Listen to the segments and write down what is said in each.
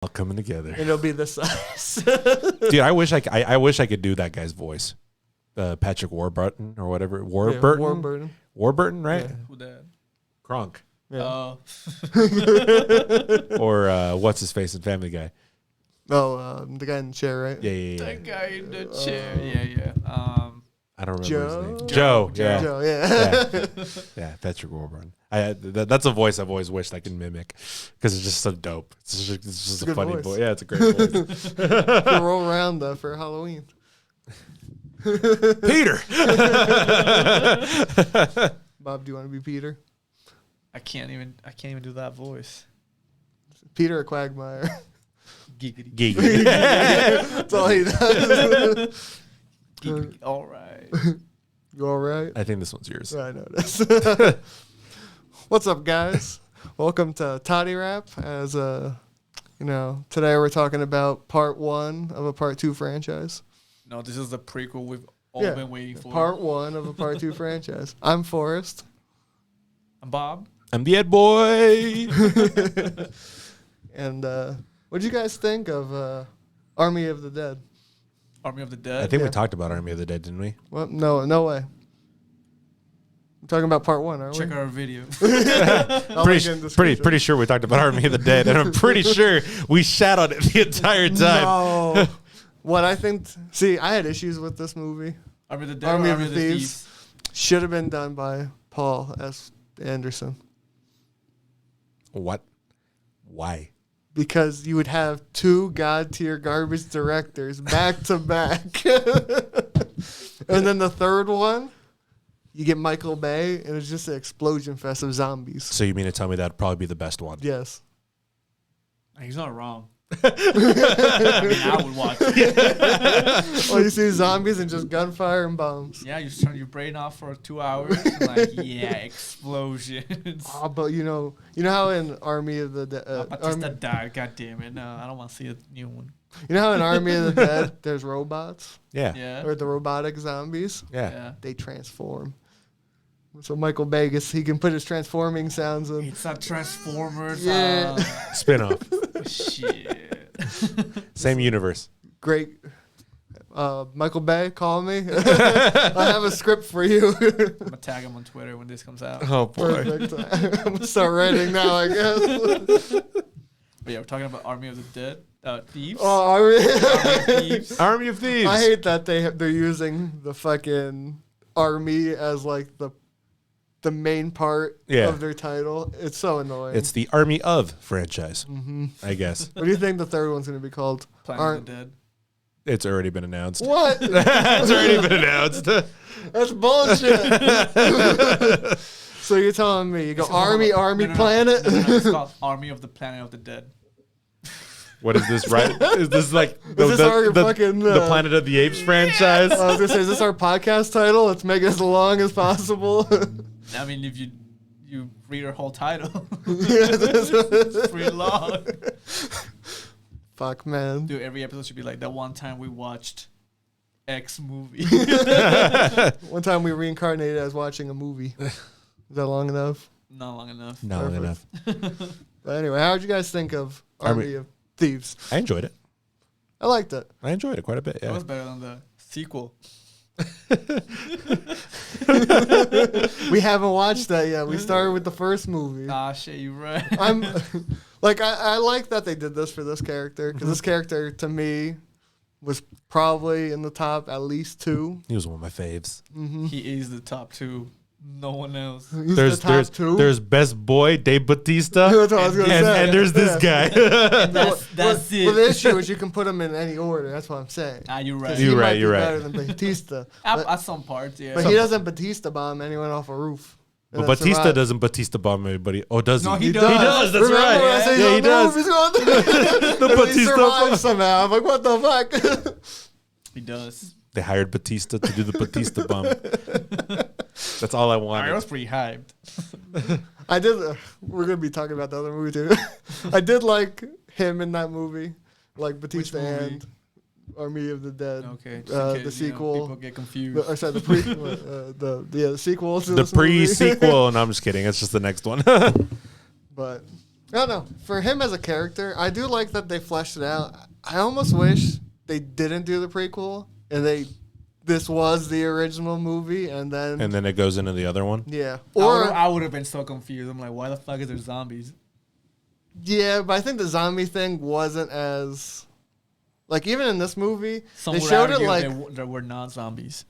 all coming together. And it'll be this size. Dude, I wish I could do that guy's voice. Patrick Warburton or whatever. Warburton, right? Yeah. Who that? Kronk. Yeah. Or what's his face in Family Guy? Oh, the guy in the chair, right? Yeah. That guy in the chair. Yeah. I don't remember his name. Joe. Yeah. Joe, yeah. Yeah, Patrick Warburton. That's a voice I've always wished I could mimic because it's just so dope. It's just a good funny voice. voice. Yeah, it's a great voice. You roll around for Halloween. Peter. Bob, do you want to be Peter? I can't even do that voice. Peter or Quagmire? Giggity. Giggity. That's all he does. Giggity. All right. You all right? I think this one's yours. I noticed. What's up, guys? Welcome to Toddy Rap. As today we're talking about part 1 of a part 2 franchise. No, this is the prequel we've all been waiting for. Part 1 of a part 2 franchise. I'm Forrest. I'm Bob. I'm the Ed Boy. And what did you guys think of Army of the Dead? Army of the Dead. I think we talked about Army of the Dead, didn't we? Well, no way. We're talking about part 1, aren't Check we? our video. Pretty sure we talked about Army of the Dead, and I'm pretty sure we shat on it the entire time. No. What I think... See, I had issues with this movie. Army of the Dead. Army or of Army the Thieves. Should have been done by Paul S. Anderson. What? Why? Because you would have 2 god-tier garbage directors back to back. And then the third one, you get Michael Bay, and it's just an explosion fest of zombies. So you mean to tell me that'd probably be the best one? Yes. He's not wrong. I would watch it. Well, you see zombies and just gunfire and bombs. Yeah, you just turn your brain off for 2 hours. And explosions. Oh, but you know how in Army of the Batista died. God damn it! No, I don't want to see a new one. You know how in Army of the Dead there's robots? Yeah. Yeah. Or the robotic zombies? Yeah. They transform. So Michael Bay, he can put his transforming sounds in. It's a Transformers. Yeah. Spin-off. Shit. Same universe. Great. Michael Bay, call me. I have a script for you. I'm gonna tag him on Twitter when this comes out. Oh, boy. Perfect. I'm gonna start writing now, I guess. But yeah, we're talking about Army of the Dead. Thieves. Oh, Army of Thieves. Army of Thieves. I hate that they're using the fucking army as like the main part of their title. It's so annoying. It's the Army of franchise, I guess. What do you think the third one's gonna be called? Planet of the Dead. It's already been announced. What? It's already been announced. That's bullshit. So you're telling me you go Army No, Planet? No, it's called Army of the Planet of the Dead. What is this, right? Is this like the Planet of the Apes franchise? I was gonna say, is this our podcast title? Let's make it as long as possible. I mean, if you read our whole title, Yeah, it's pretty long. Fuck, man. Dude, every episode should be like that one time we watched X movie. One time we reincarnated as watching a movie. Is that long enough? Not long enough. Not long enough. But anyway, how did you guys think of Army of Thieves? I enjoyed it. I liked it. I enjoyed it quite a bit. That Yeah. was better than the sequel. We haven't watched that yet. We started with the first movie. Ah, shit, you're right. I'm like, I like that they did this for this character, because this character to me was probably in the top at least 2. He was one of my faves. He is the top 2. No one else. He's There's the top 2. there's Best Boy Dave Bautista, That's what I was gonna say. and there's this guy. That's it. Well, the issue is you can put them in any order. That's what I'm saying. Ah, you're 'Cause right. he You're might right, be you're right. better than Batista. At some parts, yeah. But he doesn't Batista bomb anyone off a roof. But Batista doesn't Batista bomb everybody. Oh, does he? No, he He does. does. That's Remember right. when I said Yeah, he he's on the does. roof, he's going The and he Batista survives bomb. somehow. I'm like, what the fuck? He does. They hired Batista to do the Batista bomb. That's all I I wanted. was pretty hyped. I did. We're gonna be talking about the other movie too. I did like him in that movie, like Batista movie? and Army of the Dead. Okay. The sequel. People get confused. I said the the sequel to The this movie. pre-sequel. No, I'm just kidding. It's just the next one. But I don't know. For him as a character, I do like that they fleshed it out. I almost wish they didn't do the prequel and this was the original movie and then it goes into the other one. yeah. Or I would have been so confused. I'm like, why the fuck is there zombies? Yeah, but I think the zombie thing wasn't as like even in this movie Some they would showed it argue like there were not zombies.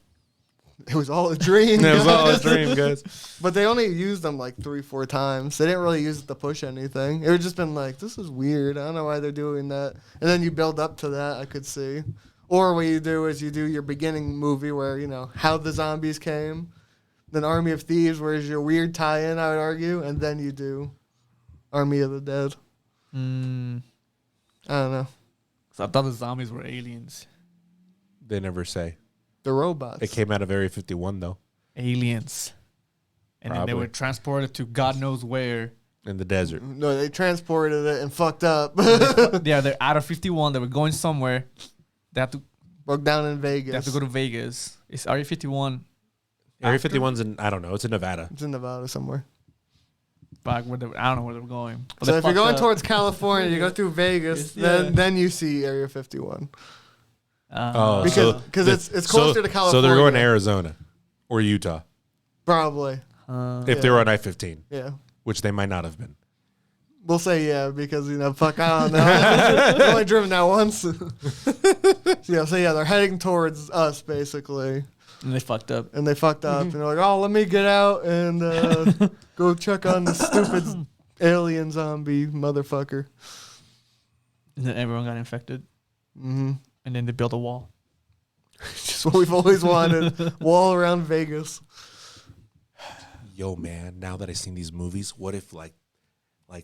it was all a dream. It was all a dream, guys. But they only used them like 3-4 times. They didn't really use it to push anything. It would just been like, this is weird. I don't know why they're doing that. And then you build up to that, I could see. Or what you do is you do your beginning movie where, you know, how the zombies came. Then Army of Thieves, where is your weird tie-in, I would argue. And then you do Army of the Dead. I don't know. So I thought the zombies were aliens. They never say. The robots. It came out of Area 51, though. Aliens. And then they were transported to God knows where. In the desert. No, they transported it and fucked up. Yeah, they're out of 51. They were going somewhere. They have to Broke down in Vegas. They have to go to Vegas. It's Area 51. Area 51's in, I don't know, it's in Nevada. It's in Nevada somewhere. Back where I don't know where they were going. But So they if you're fucked going up. towards California, you go through Vegas, Yeah. then you see Area 51. Oh, Because it's closer to California. So they're going to Arizona or Utah Probably. if they were on I-15, Yeah. which they might not have been. We'll say yeah because, you know, fuck, I don't know. I've only driven that once. Yeah, so yeah, they're heading towards us, basically. And they fucked up. And they fucked up. And they're like, oh, let me get out and go check on the stupid alien zombie motherfucker. And then everyone got infected. Mm-hmm. And then they built a wall. Just what we've always wanted. Wall around Vegas. Yo, man, now that I've seen these movies, what if like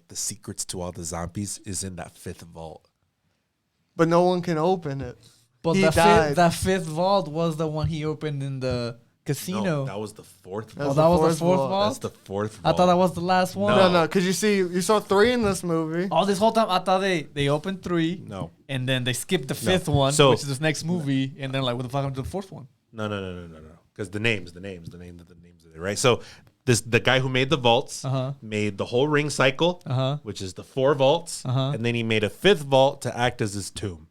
the secrets to all the zombies is in that fifth vault? But no one can open it. But He the died. that fifth vault was the one he opened in the casino. No, that was the fourth That's vault. that was the fourth fourth vault. vault? That's the fourth I vault. thought that was the last one. No, because you saw 3 in this movie. All this whole time, I thought they opened 3. No. And then they skipped the fifth one, So- which is this next movie. And then, like, what the fuck happened to the fourth one? No. Because the names of it, right? So the guy who made the vaults made the whole ring cycle, which is the 4 vaults, and then he made a 5th vault to act as his tomb.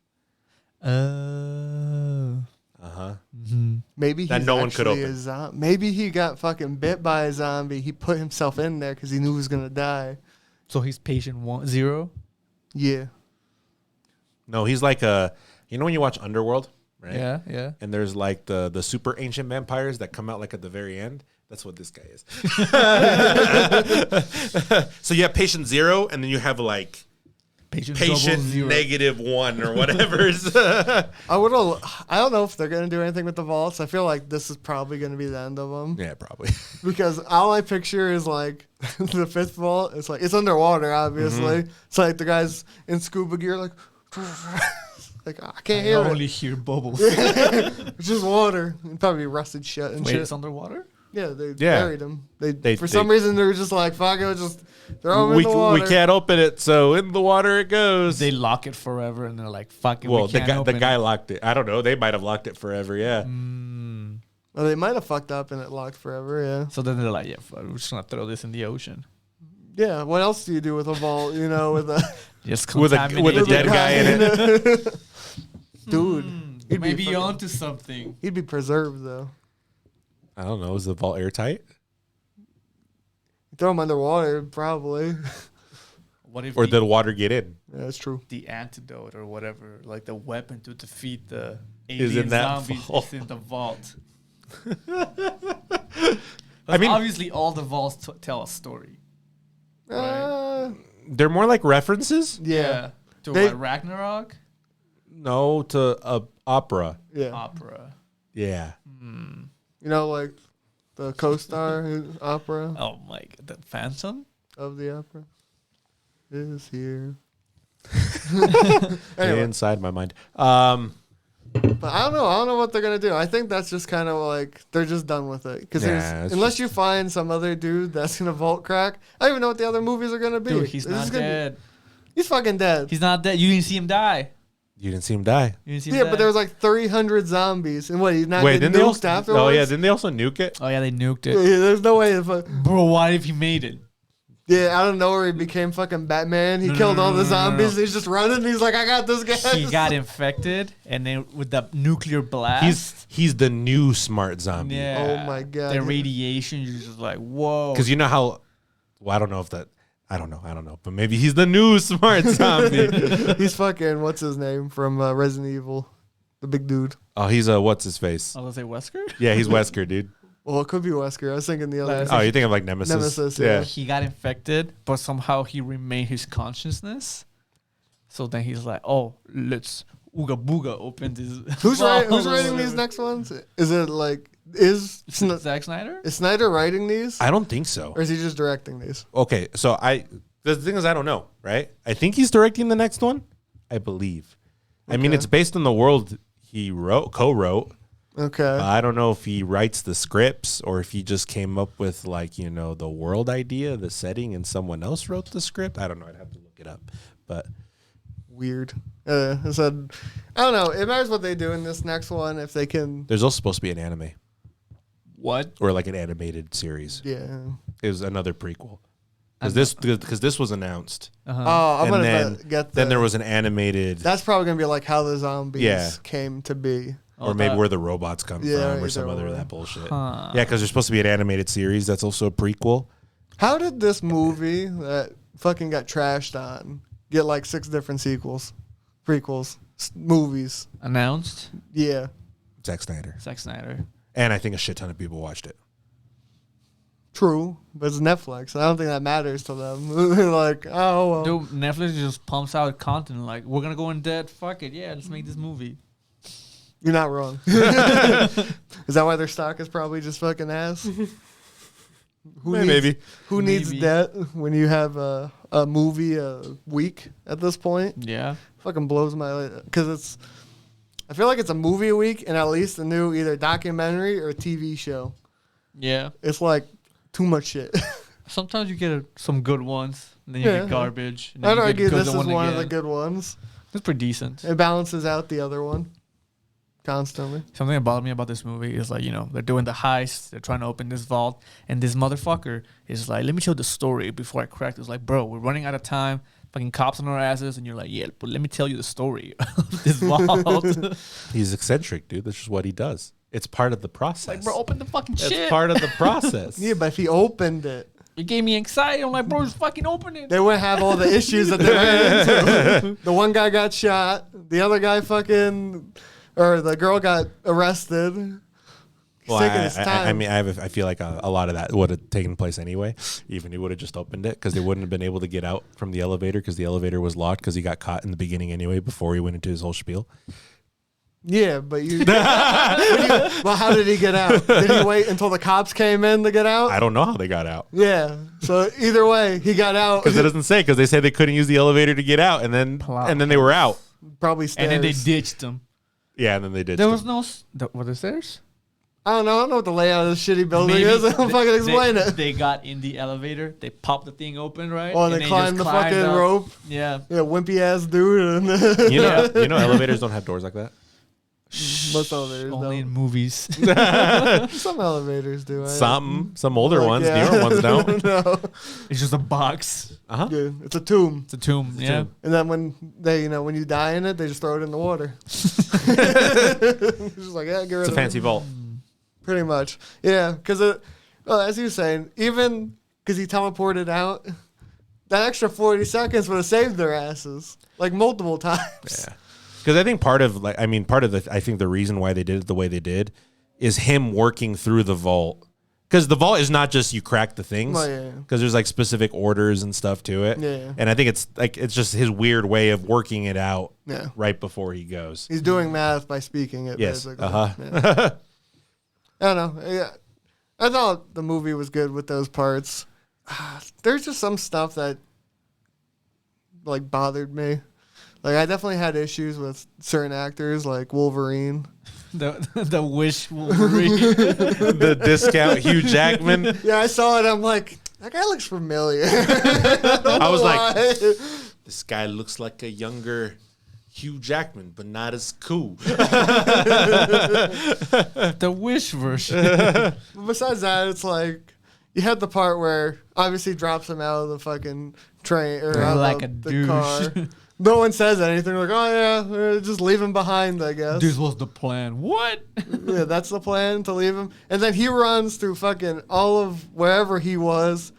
Maybe he's That no one could actually open. a zombie. Maybe he got fucking bit by a zombie. He put himself in there because he knew he was gonna die. So he's patient 0? Yeah. No, he's like you know when you watch Underworld, right? Yeah. And there's like the super ancient vampires that come out like at the very end. That's what this guy is. So you have patient 0, and then you have like Patient -1 or whatever. I don't know if they're gonna do anything with the vaults. I feel like this is probably gonna be the end of them Yeah, probably. because all I picture is like the 5th vault. It's like it's underwater, obviously. It's like the guys in scuba gear, like, like I can't I hear only it. hear bubbles. It's just water. It'd probably rusted shut and Wait, shit. it's underwater? Yeah, they Yeah. buried him. They They- some reason they were just like, fuck it, just throw him in the water. we can't open it, so in the water it goes. They lock it forever, and they're like, "Fuck it." Well, we can't the open guy it. locked it. I don't know. They might have locked it forever. Yeah. Well, they might have fucked up and it locked forever, yeah. So then they're like, "Yeah, fuck, we're just gonna throw this in the ocean." Yeah, what else do you do with a vault, you know, with a Just With a contaminate dead it. guy in it. Dude, he'd be Maybe fucking- onto something. he'd be preserved, though. I don't know. Is the vault airtight? Throw him underwater, probably. What if Or did water get in? Yeah, that's true. the antidote or whatever, like the weapon to defeat the Is alien in that zombies, vault. is in the vault? I mean- obviously, all the vaults tell a story. They're more like references. Yeah. To They- what, Ragnarok? No, to opera. Yeah. Opera. Yeah. You know, like the co-star opera Oh my god, the Phantom? of the opera is here. Anyway. Anyway, Inside my mind. but I don't know. I don't know what they're gonna do. I think that's just kind of like they're just done with it. Because Nah, it's unless just- you find some other dude that's gonna vault crack, I don't even know what the other movies are gonna be. Dude, he's This is not gonna be- dead. He's fucking dead. He's not dead. You didn't see him die. You didn't see him die. You didn't see him Yeah, die. but there was like 300 zombies, and what? He's not Wait, getting didn't they nuked also? afterwards. Oh yeah, didn't they also nuke it? Oh yeah, they nuked Yeah, it. there's no way. If, Bro, what if he made it? Yeah, out of nowhere, he became fucking Batman. He killed all the zombies. He's just running. He's like, I got this guy. He got infected, and then with the nuclear blast. He's the new smart zombie. Yeah. Oh, my God. The radiation, you're just like, whoa. Because you know how... Well, I don't know if that... I don't know. But maybe he's the new smart zombie. He's fucking, what's his name from Resident Evil? The big dude. Oh, he's a... What's his face? I was going to say Wesker? Yeah, he's Wesker, dude. Well, it could be Wesker. I was thinking the other. Oh, you think of like Nemesis? Nemesis, yeah. He got infected, but somehow he remained his consciousness. So then he's like, oh, let's ooga booga open this. Who's writing these next ones? Is it like... Zack Snyder? Is Snyder writing these? I don't think so. Or is he just directing these? Okay, so the thing is, I don't know, right? I think he's directing the next one. I believe. I mean, it's based on the world he co-wrote. Okay. I don't know if he writes the scripts or if he just came up with like, you know, the world idea, the setting, and someone else wrote the script. I don't know. I'd have to look it up. But weird. I said, I don't know. It matters what they do in this next one if they can. There's also supposed to be an anime. What? Or like an animated series. Yeah. It was another prequel. Because this was announced. Uh-huh. Oh, I'm and gonna get. Then there was an animated. That's probably gonna be like how the zombies came to be. Or maybe where the robots come from, or some other of that bullshit. Huh. Yeah, because there's supposed to be an animated series that's also a prequel. How did this movie that fucking got trashed on get like 6 different prequels, movies? Announced? Yeah. Zack Snyder. And I think a shit ton of people watched it. True, but it's Netflix. I don't think that matters to them. They're like, oh, well. Dude, Netflix just pumps out content like, we're gonna go in debt. Fuck it, yeah, let's make this movie. You're not wrong. Is that why their stock is probably just fucking ass? Maybe. Who needs debt when you have a movie a week at this point? Yeah. Fucking blows my... Because I feel like it's a movie a week and at least a new either documentary or TV show. Yeah. It's like too much shit. Sometimes you get some good ones, and then you get garbage. And then I'd you argue get this is one again. of the good ones. It's pretty decent. It balances out the other one constantly. Something that bothered me about this movie is like, you know, they're doing the heist, they're trying to open this vault, and this motherfucker is like, let me tell the story before I crack. It's like, bro, we're running out of time, fucking cops on our asses, and you're like, yeah, but let me tell you the story of this vault. He's eccentric, dude. That's just what he does. It's part of the process. Like, bro, open the fucking shit. It's part of the process. Yeah, but if he opened it, it gave me anxiety. I'm like, bro, just fucking open it. they wouldn't have all the issues that they ran into. The one guy got shot. The other guy or the girl got arrested. Well, I mean, I feel like a lot of that would have taken place anyway, even he would have just opened it because they wouldn't have been able to get out from the elevator because the elevator was locked because he got caught in the beginning anyway before he went into his whole spiel. Yeah, but well, how did he get out? Did he wait until the cops came in to get out? I don't know how they got out. Yeah, so either way, he got out. Because it doesn't say, because they said they couldn't use the elevator to get out, and then they were out. Probably stairs. And then they ditched him. Yeah, and then they did. There was no... Were there stairs? I don't know what the layout of this shitty building is. I don't fucking explain it. They got in the elevator. They popped the thing open, right? Oh, and they climbed the fucking rope. Yeah. Yeah, wimpy ass dude. You know, elevators don't have doors like that. Most elevators only don't. in movies. Some elevators do. Some older ones, newer ones don't. No. It's just a box. Yeah, it's a tomb. It's a tomb. Yeah. And then when when you die in it, they just throw it in the water. It's just like, yeah, get rid It's a of fancy it. vault. Pretty much. Yeah, because as you were saying, even because he teleported out, that extra 40 seconds would have saved their asses like multiple times. Yeah. Because I think part of the reason why they did it the way they did is him working through the vault. Because the vault is not just you crack the things. Because there's like specific orders and stuff to it. Yeah. And I think it's just his weird way of working it out. Yeah. Right before he goes. He's doing math by speaking it. Yes. Basically. Yeah. I don't know. Yeah. I thought the movie was good with those parts. There's just some stuff that like bothered me. Like, I definitely had issues with certain actors, like Wolverine. The Wish Wolverine. The discount Hugh Jackman. Yeah, I saw it. I'm like, that guy looks familiar. I was like, this guy looks like a younger Hugh Jackman, but not as cool. The Wish version. Besides that, it's like, You had the part where obviously drops him out of the fucking train or out Like of a the douche. car. No one says anything. Like, oh yeah, just leave him behind, I guess. This was the plan. What? Yeah, that's the plan, to leave him. And then he runs through fucking all of wherever he was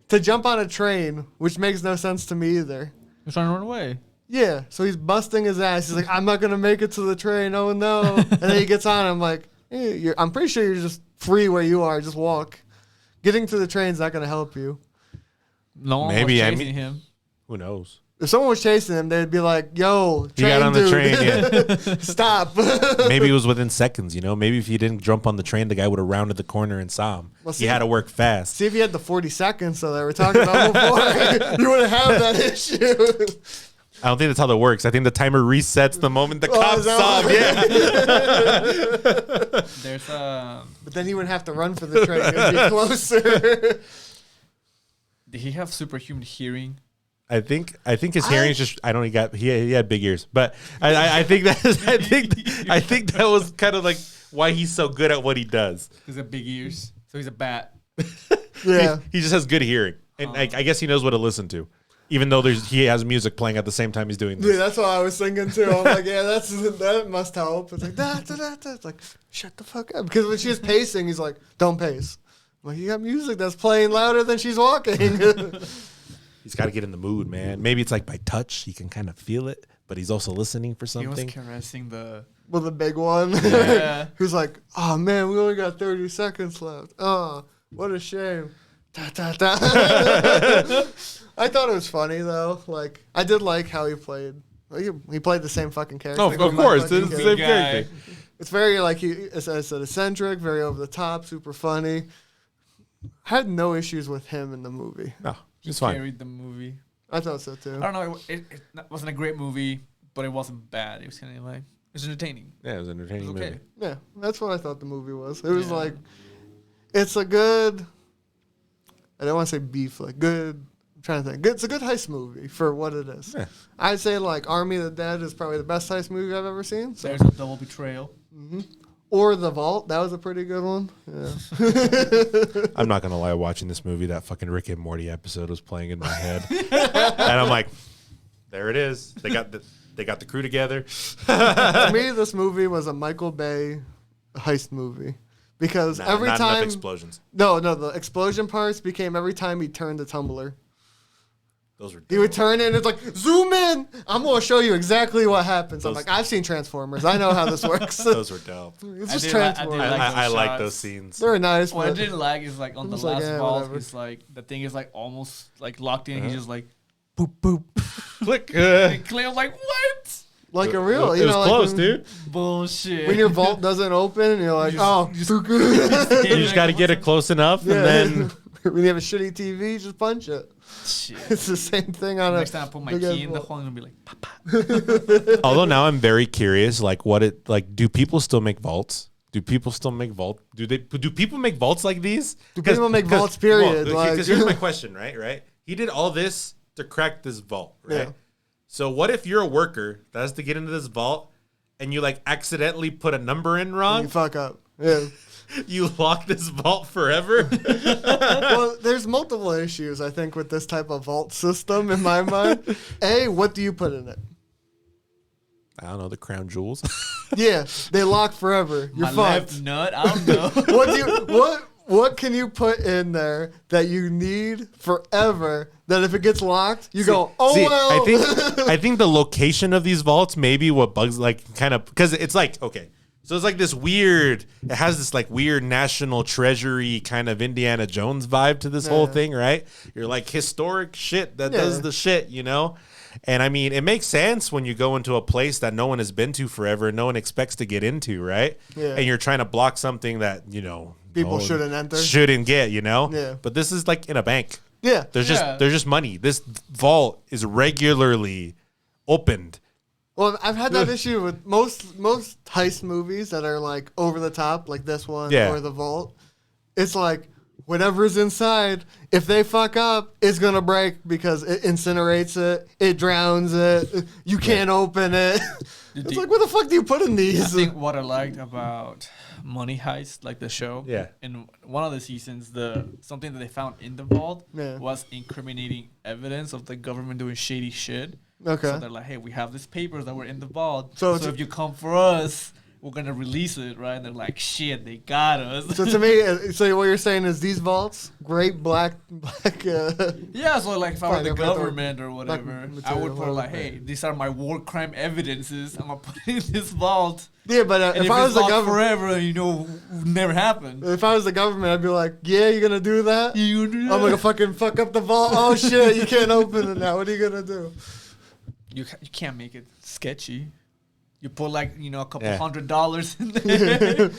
to jump on a train, which makes no sense to me either. He's trying to run away. Yeah, so he's busting his ass. He's like, I'm not going to make it to the train. Oh, no. And then he gets on. I'm like, hey, I'm pretty sure you're just free where you are. Just walk. Getting to the train's not going to help you. No one Maybe, was I chasing mean- him. Who knows? If someone was chasing him, they'd be like, yo, He train got on the dude, train, yeah. stop. Maybe it was within seconds, you know? Maybe if he didn't jump on the train, the guy would have rounded the corner and saw him. Well, He had to work fast. See if he had the 40 seconds that they were talking about before, you wouldn't have that issue. I don't think that's how that works. I think the timer resets the moment the Oh, cops is that saw him. what- Yeah. There's But then he wouldn't have to run for the train. It would be closer. Did he have superhuman hearing? I think his hearing's just. I don't. He had big ears, but I think I think that was kind of like why he's so good at what he does. He's a big ears, so he's a bat. Yeah. He just has good hearing, and I guess he knows what to listen to, even though he has music playing at the same time he's doing this. Dude, that's what I was thinking too. I'm like, yeah, that must help. It's like, da, da, da, da. It's like, shut the fuck up. Because when she's pacing, he's like, don't pace. I'm like, you got music that's playing louder than she's walking. He's got to get in the mood, man. Maybe it's like by touch, he can kind of feel it, but he's also listening for He something. was caressing the. Well, the big one. Yeah. Who's like, oh man, we only got 30 seconds left. Oh, what a shame. Da, da, da. I thought it was funny though. Like, I did like how he played. Like, he played the same fucking character. Oh, of course, it's the Character. same guy. character. It's very like as I said, eccentric, very over the top, super funny. Had no issues with him in the movie. No, He it's fine. carried the movie. I thought so too. I don't know. It wasn't a great movie, but it wasn't bad. It was kind of like it was entertaining. Yeah, it was an It entertaining was okay. movie. Yeah, that's what I thought the movie was. It was Yeah. like, it's a good. I don't want to say beef flick. Good. I'm trying to think. It's a good heist movie for what it is. Yeah. I'd say like Army of the Dead is probably the best heist movie I've ever seen. So. There's a double betrayal. Or The Vault. That was a pretty good one. Yeah. I'm not gonna lie, watching this movie, that fucking Rick and Morty episode was playing in my head, and I'm like, there it is. They got the crew together. To me, this movie was a Michael Bay heist movie because Nah, every not enough time. explosions. No, the explosion parts became every time he turned the tumbler. Those were. He would turn it and it's like, zoom in. I'm going to show you exactly what happens. I'm Those- like, I've seen Transformers. I know how this works. Those were dope. It's I just did like- I did Transformers. like- I those like shots. those scenes. They're nice, What I but didn't like is like on I'm the just like, last yeah, vault, whatever. it's like the thing is like almost like locked in. He's just like boop boop. Click. And Clay was like, what? like a real, It you was know, close, like dude. Bullshit. when your vault doesn't open and you're like, oh, You just got to get it close enough, and then when you have a shitty TV, just punch it. Shit. It's the same thing on Next a time I put my big ass key in the vault. hole, I'm gonna be like, although now I'm very curious, like do people still make vaults? Do people still make vault? Do people make vaults like these? Do people make vaults, period? Like- Because here's my question, right? He did all this to crack this vault, right? Yeah. So what if you're a worker that has to get into this vault and you like accidentally put a number in wrong? You fuck up. Yeah. You lock this vault forever? Well, there's multiple issues, I think, with this type of vault system in my mind. A, what do you put in it? I don't know, the crown jewels. Yeah, they lock forever. You're my fucked. left nut. I don't know. What can you put in there that you need forever? That if it gets locked, you go, oh See, well. I think the location of these vaults may be what bugs like kind of because it's like okay, so it's like this weird. It has this like weird national treasury kind of Indiana Jones vibe to this whole Yeah. thing, right? You're like historic shit that Yeah. does the shit, you know. And I mean, it makes sense when you go into a place that no one has been to forever, and no one expects to get into, right? Yeah. And you're trying to block something that People no one shouldn't enter. shouldn't get, you know. Yeah. But this is like in a bank. Yeah. There's Yeah. just money. This vault is regularly opened. Well, I've had that issue with most heist movies that are like over the top, like this one Yeah. or The Vault. It's like whatever's inside, if they fuck up, it's gonna break because it incinerates it, it drowns it, you can't open it. It's like, what the fuck do you put in I these? think what I liked about Money Heist, like the show, Yeah. in one of the seasons, something that they found in the vault Yeah. was incriminating evidence of the government doing shady shit. Okay. So they're like, hey, we have these papers that were in the vault. So So, if you come for us, we're gonna release it, right? And they're like, shit, they got us. So to me, so what you're saying is these vaults, great black. Yeah, so like if I were Fine, the if I thought government or whatever, I material, would put like, hey, these are my war crime evidences. I'm gonna put it in this vault. Yeah, but And if I was it's the locked government, forever, you know, never happened. if I was the government, I'd be like, yeah, you're gonna do that. You do I'm gonna fucking fuck up the vault. Oh shit, you can't open it now. What are you gonna do? You can't make it sketchy. You put like, you know, a couple Yeah. $100 in there.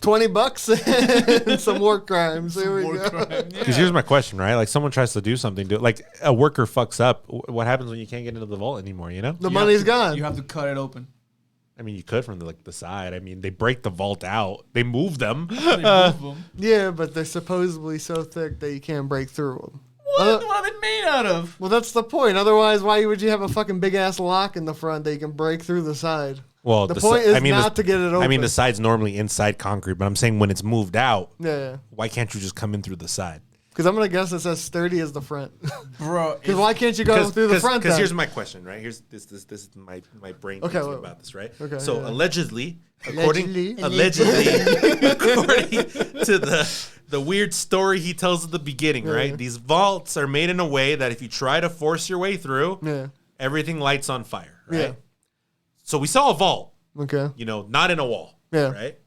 $20 and some war crimes. Here we War go. crime, Because yeah. here's my question, right? Like someone tries to do something, like a worker fucks up. What happens when you can't get into the vault anymore? You know? The You money's have to- gone. You have to cut it open. I mean, you could from the side. I mean, they break the vault out. They move them. They move them. Yeah, but they're supposedly so thick that you can't break through them. What are they made out of? Well, that's the point. Otherwise, why would you have a fucking big ass lock in the front that you can break through the side? Well, The point is not the, to get it open. I mean, the side's normally inside concrete, but I'm saying when it's moved out, Yeah, why can't you just come in through the side? because I'm gonna guess it's as sturdy as the front. Bro, Because why can't you go through the front? Because then? here's my question, right? Here's this is my brain Okay, thinking well, about this, right? okay, So yeah. allegedly, Allegedly. according to the weird story he tells at the beginning, Yeah. right? These vaults are made in a way that if you try to force your way through, Yeah. everything lights on fire, right? Yeah. So we saw a vault, Okay. you know, not in a wall, Yeah. right?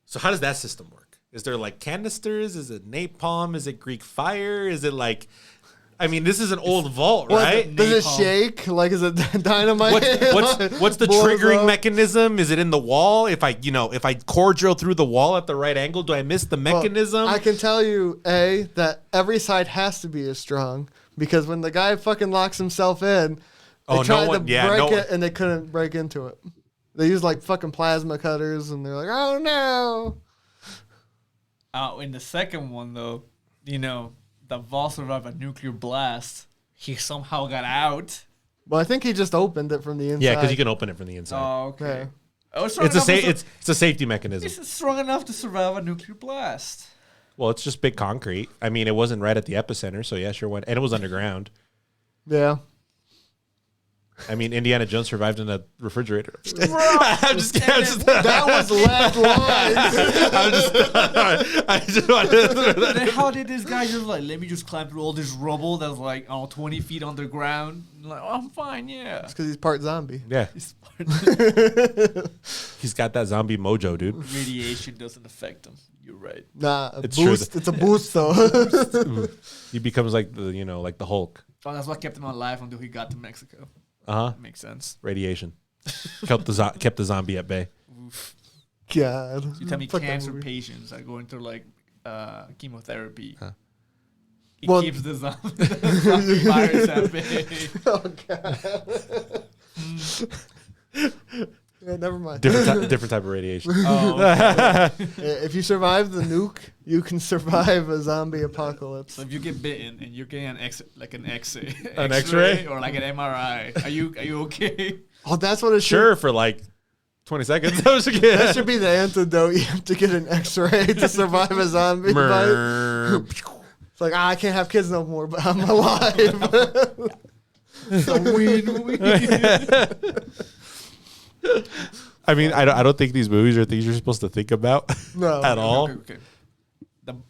So how does that system work? Is there like canisters? Is it napalm? Is it Greek fire? Is it like, I mean, this is an old vault, right? Does it Napalm. shake? Like, is it dynamite? What's the Blows triggering up? mechanism? Is it in the wall? If I core drill through the wall at the right angle, do I miss the Well, mechanism? I can tell you, that every side has to be as strong because when the guy fucking locks himself in, they tried to break it and they couldn't break into it. They use like fucking plasma cutters and they're like, oh no. in the second one, though, you know, the vault survived a nuclear blast. He somehow got out. Well, I think he just opened it from the inside. Yeah, because you can open it from the inside. Oh, okay. Yeah. Oh, strong it's a enough to it's a safety mechanism. It's strong enough to survive a nuclear blast. Well, it's just big concrete. I mean, it wasn't right at the epicenter, so yeah, sure went, and it was underground. Yeah. I mean, Indiana Jones survived in a refrigerator. Bro, I'm just kidding. That was last line. I just wanted to throw that Then how did this guy just like, let me just climb through all this rubble that's like, 20 feet underground? Like, oh, I'm fine, yeah. Because he's part zombie. Yeah, It's he's got that zombie mojo, dude. Radiation doesn't affect him. You're right. Nah, It's true boost. It's a boost though. He becomes like like the Hulk. Oh, that's what kept him alive until he got to Mexico. Makes sense. Radiation kept the zombie at bay. God. You tell me Fuck that cancer movie. patients are going through like chemotherapy. It Well- keeps the zombie virus at bay. Oh God. Yeah, never mind. Different type of radiation. Oh, okay. If you survive the nuke, you can survive a zombie apocalypse. So if you get bitten and you're getting an X-ray, An X-ray? or like an MRI, are you okay? Oh, that's what it should. Sure, for like 20 seconds. That should be the antidote. You have to get an X-ray to survive a zombie bite. Murr. It's like, I can't have kids no more, but I'm alive. So win. I mean, I don't think these movies are things you're supposed to think about No. at all. Okay.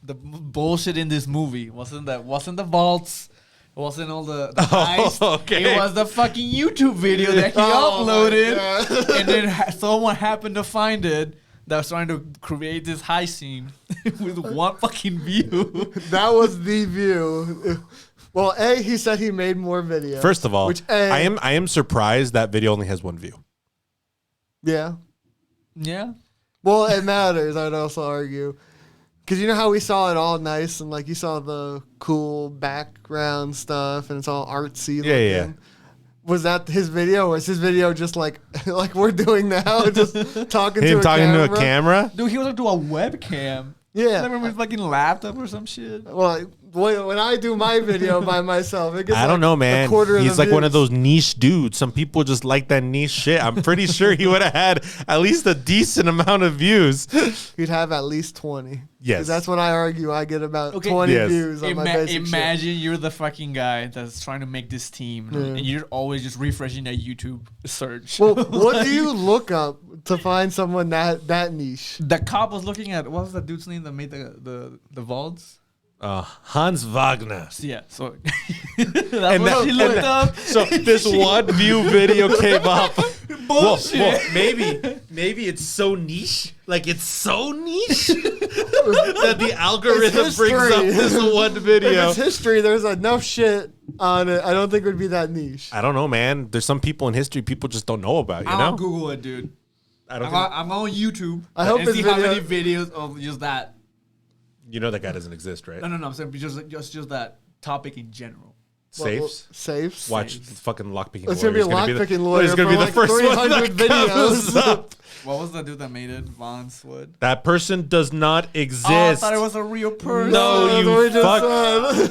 The bullshit in this movie wasn't the vaults. It wasn't all the heist. okay. It was the fucking YouTube video that he Oh, my uploaded, God. and then someone happened to find it. That was trying to create this heist scene with one fucking view. That was the view. Well, he said he made more videos. First of all, which I am surprised that video only has one view. Yeah. Yeah. Well, it matters, I'd also argue. Because you know how we saw it all nice and like you saw the cool background stuff and it's all artsy looking? Yeah. Was that his video? Or was his video just like we're doing now? Just talking Him to a talking camera? to a camera. Dude, he was like to a webcam. Yeah. Remember his fucking laptop or some shit? Well, when I do my video by myself, it gets I don't know, man. a quarter He's of the like one of views. those niche dudes. Some people just like that niche shit. I'm pretty sure he would have had at least a decent amount of views. He'd have at least 20. Yes. 'Cause that's when I argue I get about Okay. 20 Yes. views on my basic shit. Imagine you're the fucking guy that's trying to make this team, and you're always just refreshing that YouTube search. Well, what do you look up to find someone that niche? The cop was looking at what was that dude's name that made the vaults? Hans Wagner. Yeah, so that's what she looked up. So this one view video came up. Bullshit. Well, maybe it's so niche. Like it's so niche that the algorithm It's brings up history. this one video. If it's history, there's enough shit on it. I don't think it would be that niche. I don't know, man. There's some people in history people just don't know about. You I'll know, Google it, dude. I don't. I'm on YouTube. I hope and his see how video- many videos of just that. You know that guy doesn't exist, right? No. I'm saying just that topic in general. Safes. Safes. Watch the fucking lockpicking. It's gonna be a lockpicking lawyer. It's gonna be for the first one 300 that comes videos. up. What was that dude that made it? Von Swood. That person does not exist. Oh, I thought it was a real person. No, That's you what we just fuck.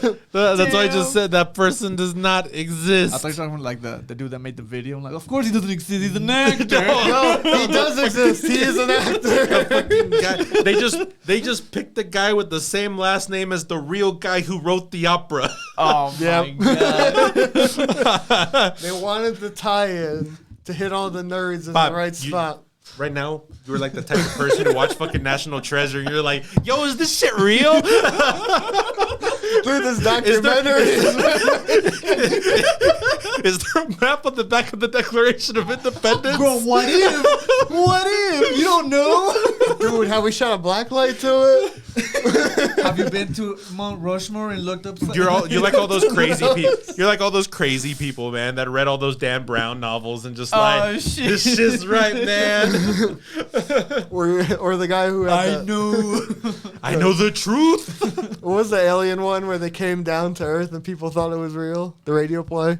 said. That's why I Damn. just said that person does not exist. I thought you were talking about like the dude that made the video. I'm like, of course he doesn't exist. He's an actor. No, he does exist. He is an actor. Guy- they just picked the guy with the same last name as the real guy who wrote the opera. Oh my Yep. god. They wanted the tie-in to hit all the nerds in Bob, the right you- spot. Right now, you're like the type of person who watch fucking National Treasure. And you're like, yo, is this shit real? Dude, this documentary Is there a map on the back of the Declaration of Independence? Bro, what if? What if? You don't know? Dude, have we shot a black light to it? Have you been to Mount Rushmore and looked up? You're like all those crazy people. You're like all those crazy people, man, that read all those Dan Brown novels and just like, shit. this shit's right, man. Or the guy who had I know the truth. what was the alien one where they came down to Earth and people thought it was real? The radio play?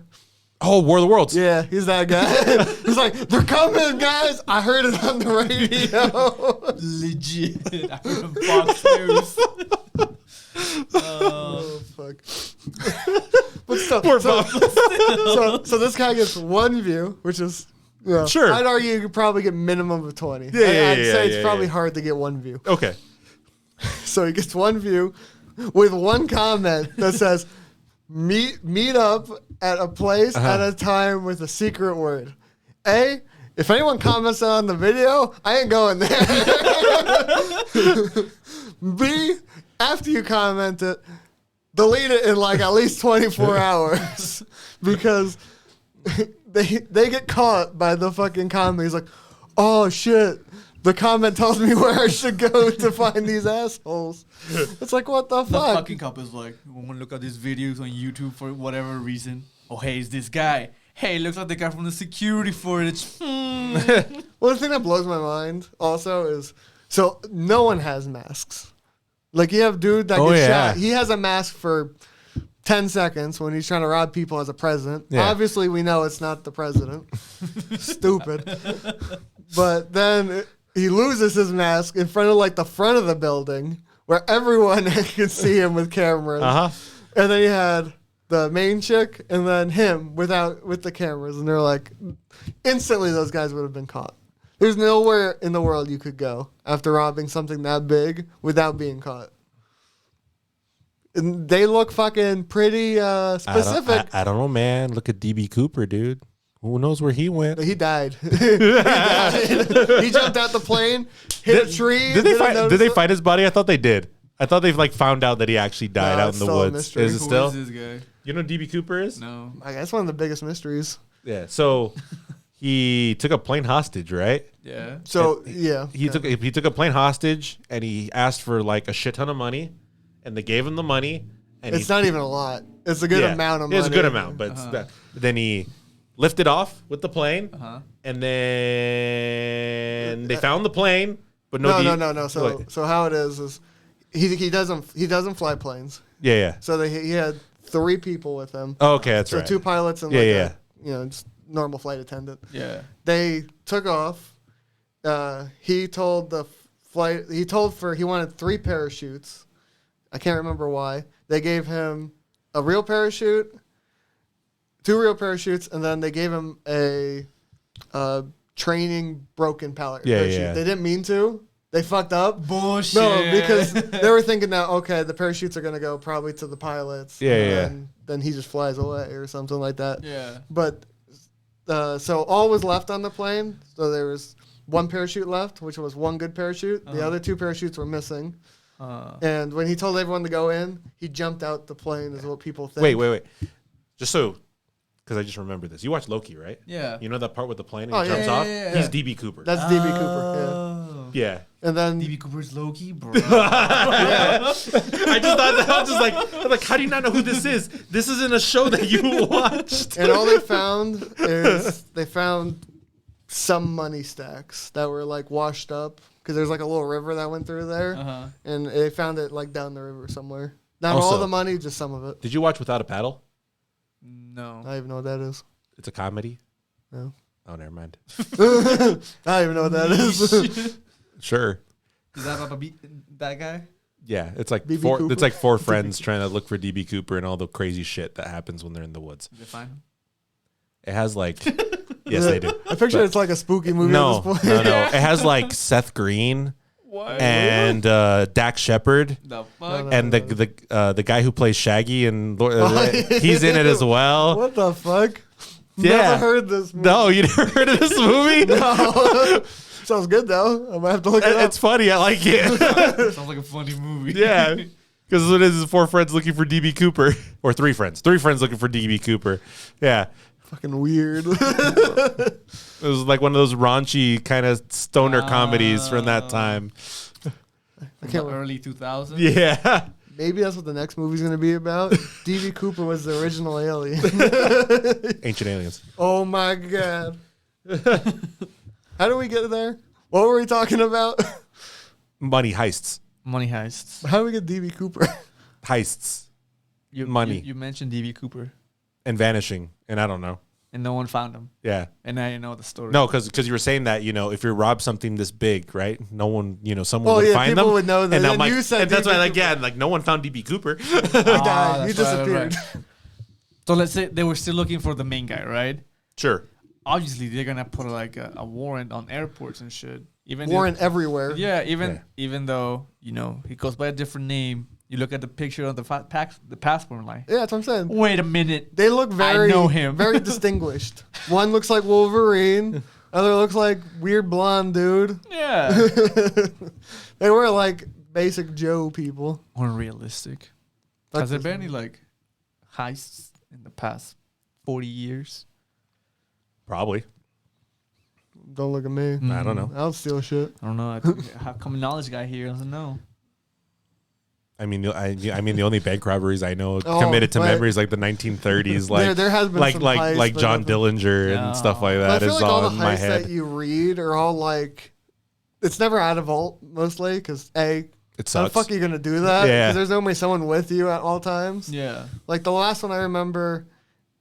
Oh, War of the Worlds. Yeah, he's that guy. He's like, they're coming, guys. I heard it on the radio. Legit. I heard on Fox News. Oh, fuck. But still, Poor so, Bob. so this guy gets one view, which is, Sure. I'd argue you could probably get minimum of 20. Yeah, I'd yeah, say it's yeah, probably yeah. hard to get one view. Okay. So he gets one view with one comment that says, meet up at a place at a time with a secret word. A, if anyone comments on the video, I ain't going there. B, after you comment it, delete it in like at least 24 hours. Because they get caught by the fucking comment. He's like, oh shit. The comment tells me where I should go to find these assholes. It's like, what the The fuck? fucking cop is like, I want to look at these videos on YouTube for whatever reason. Oh, hey, it's this guy. Hey, looks like the guy from the security footage. Well, the thing that blows my mind also is, so no one has masks. Like, you have dude that gets shot. He has a mask for 10 seconds when he's trying to rob people as a president. Yeah. Obviously, we know it's not the president. Stupid. But then he loses his mask in front of, like, the front of the building where everyone can see him with cameras. Uh-huh. And then you had the main chick and then him with the cameras. And they're like, instantly those guys would have been caught. There's nowhere in the world you could go after robbing something that big without being caught. And they look fucking pretty specific. I don't know, man. Look at DB Cooper, dude. Who knows where he went? He died. He jumped out the plane, hit a tree. Did they fight? find his body? I thought they did. I thought they've like found out that he actually died No, out it's in the still a woods. mystery. Is it Who still? is this guy? You know who DB Cooper is? No. That's one of the biggest mysteries. Yeah. So he took a plane hostage, right? Yeah. So yeah, He took a plane hostage and he asked for like a shit ton of money, and they gave him the money. And It's not even a lot. It's a good amount of money. It's a good amount, but then he lifted off with the plane, and then they found the plane, but No. So how it is he doesn't fly planes. yeah. So he had 3 people with him. Oh, okay, that's So right. 2 pilots and just normal flight attendant. Yeah. They took off. He told the flight. He wanted 3 parachutes. I can't remember why. They gave him a real parachute, 2 real parachutes, and then they gave him a training broken parachute. Yeah. They didn't mean to. They fucked up. Bullshit. No, because they were thinking that, okay, the parachutes are going to go probably to the pilots. And then he just flies away or something like that. Yeah. But so all was left on the plane. So there was 1 parachute left, which was 1 good parachute. The other 2 parachutes were missing. And when he told everyone to go in, he jumped out the plane is what people think. Wait. Just so, because I just remember this. You watched Loki, right? Yeah. You know that part with the plane and he jumps off? He's DB Cooper. That's DB Cooper, yeah. And then DB Cooper's Loki, bro. I just thought that. I was just like, how do you not know who this is? This isn't a show that you watched. and all they found is they found some money stacks that were like washed up because there's like a little river that went through there, and they found it like down the river somewhere. Not Also, all the money, just some of it. Did you watch Without a Paddle? No. I don't even know what that is. It's a comedy. No. Oh, never mind. I don't even know what that is. Sure. Is that about that guy? Yeah, it's like DB 4. Cooper? It's like 4 friends trying to look for DB Cooper and all the crazy shit that happens when they're in the woods. Did they find him? It has like, yes, they do. I picture it's like a spooky movie No, at this point. no. It has like Seth Green What? and Dak Shepard. The fuck? And the guy who plays Shaggy and he's in it as well. What the fuck? Yeah. Never heard this movie. No, you never heard of this movie? No. Sounds good though. I might have to look it up. It's funny. I like it. Sounds like a funny movie. Yeah, because what it is 4 friends looking for DB Cooper, or 3 friends. 3 friends looking for DB Cooper. Yeah, Fucking weird. it was like one of those raunchy kind of stoner comedies from that time. I can't early 2000s. Yeah. Maybe that's what the next movie's going to be about. DB Cooper was the original alien. Ancient Aliens. Oh my god. How do we get there? What were we talking about? Money heists. Money heists. How do we get DB Cooper? Heists. Money. You mentioned DB Cooper, And vanishing. And I don't know. and no one found him. Yeah. And now you know the story. No, because you were saying that, if you rob something this big, right? No one, someone Oh, would yeah, find people them. would know that. And I'm And like, you said and that's DB why, Cooper. no one found DB Cooper. He died. He that's right, disappeared. right. So let's say they were still looking for the main guy, right? Sure. Obviously, they're gonna put like a warrant on airports and shit. Even Warrant everywhere. even though he goes by a different name. You look at the picture of the passport and like, Yeah, that's what I'm saying. wait a minute. They look very, know him. very distinguished. One looks like Wolverine. Other looks like weird blonde dude. Yeah. They were like basic Joe people. Unrealistic. Has there been any like heists in the past 40 years? Probably. Don't look at me. I don't know. I'll steal shit. I don't know. How come knowledge guy here doesn't know? I mean, the only bank robberies I know Oh, committed to but- memory is like the 1930s, like there has been like some like heists, like but John nothing- Dillinger Yeah. and stuff like But I that feel is like all the on my heists head. that you read are all like, it's never out of vault mostly because It how the sucks. fuck are you gonna do that? Yeah. 'Cause there's normally someone with you at all times. Yeah. Like the last one I remember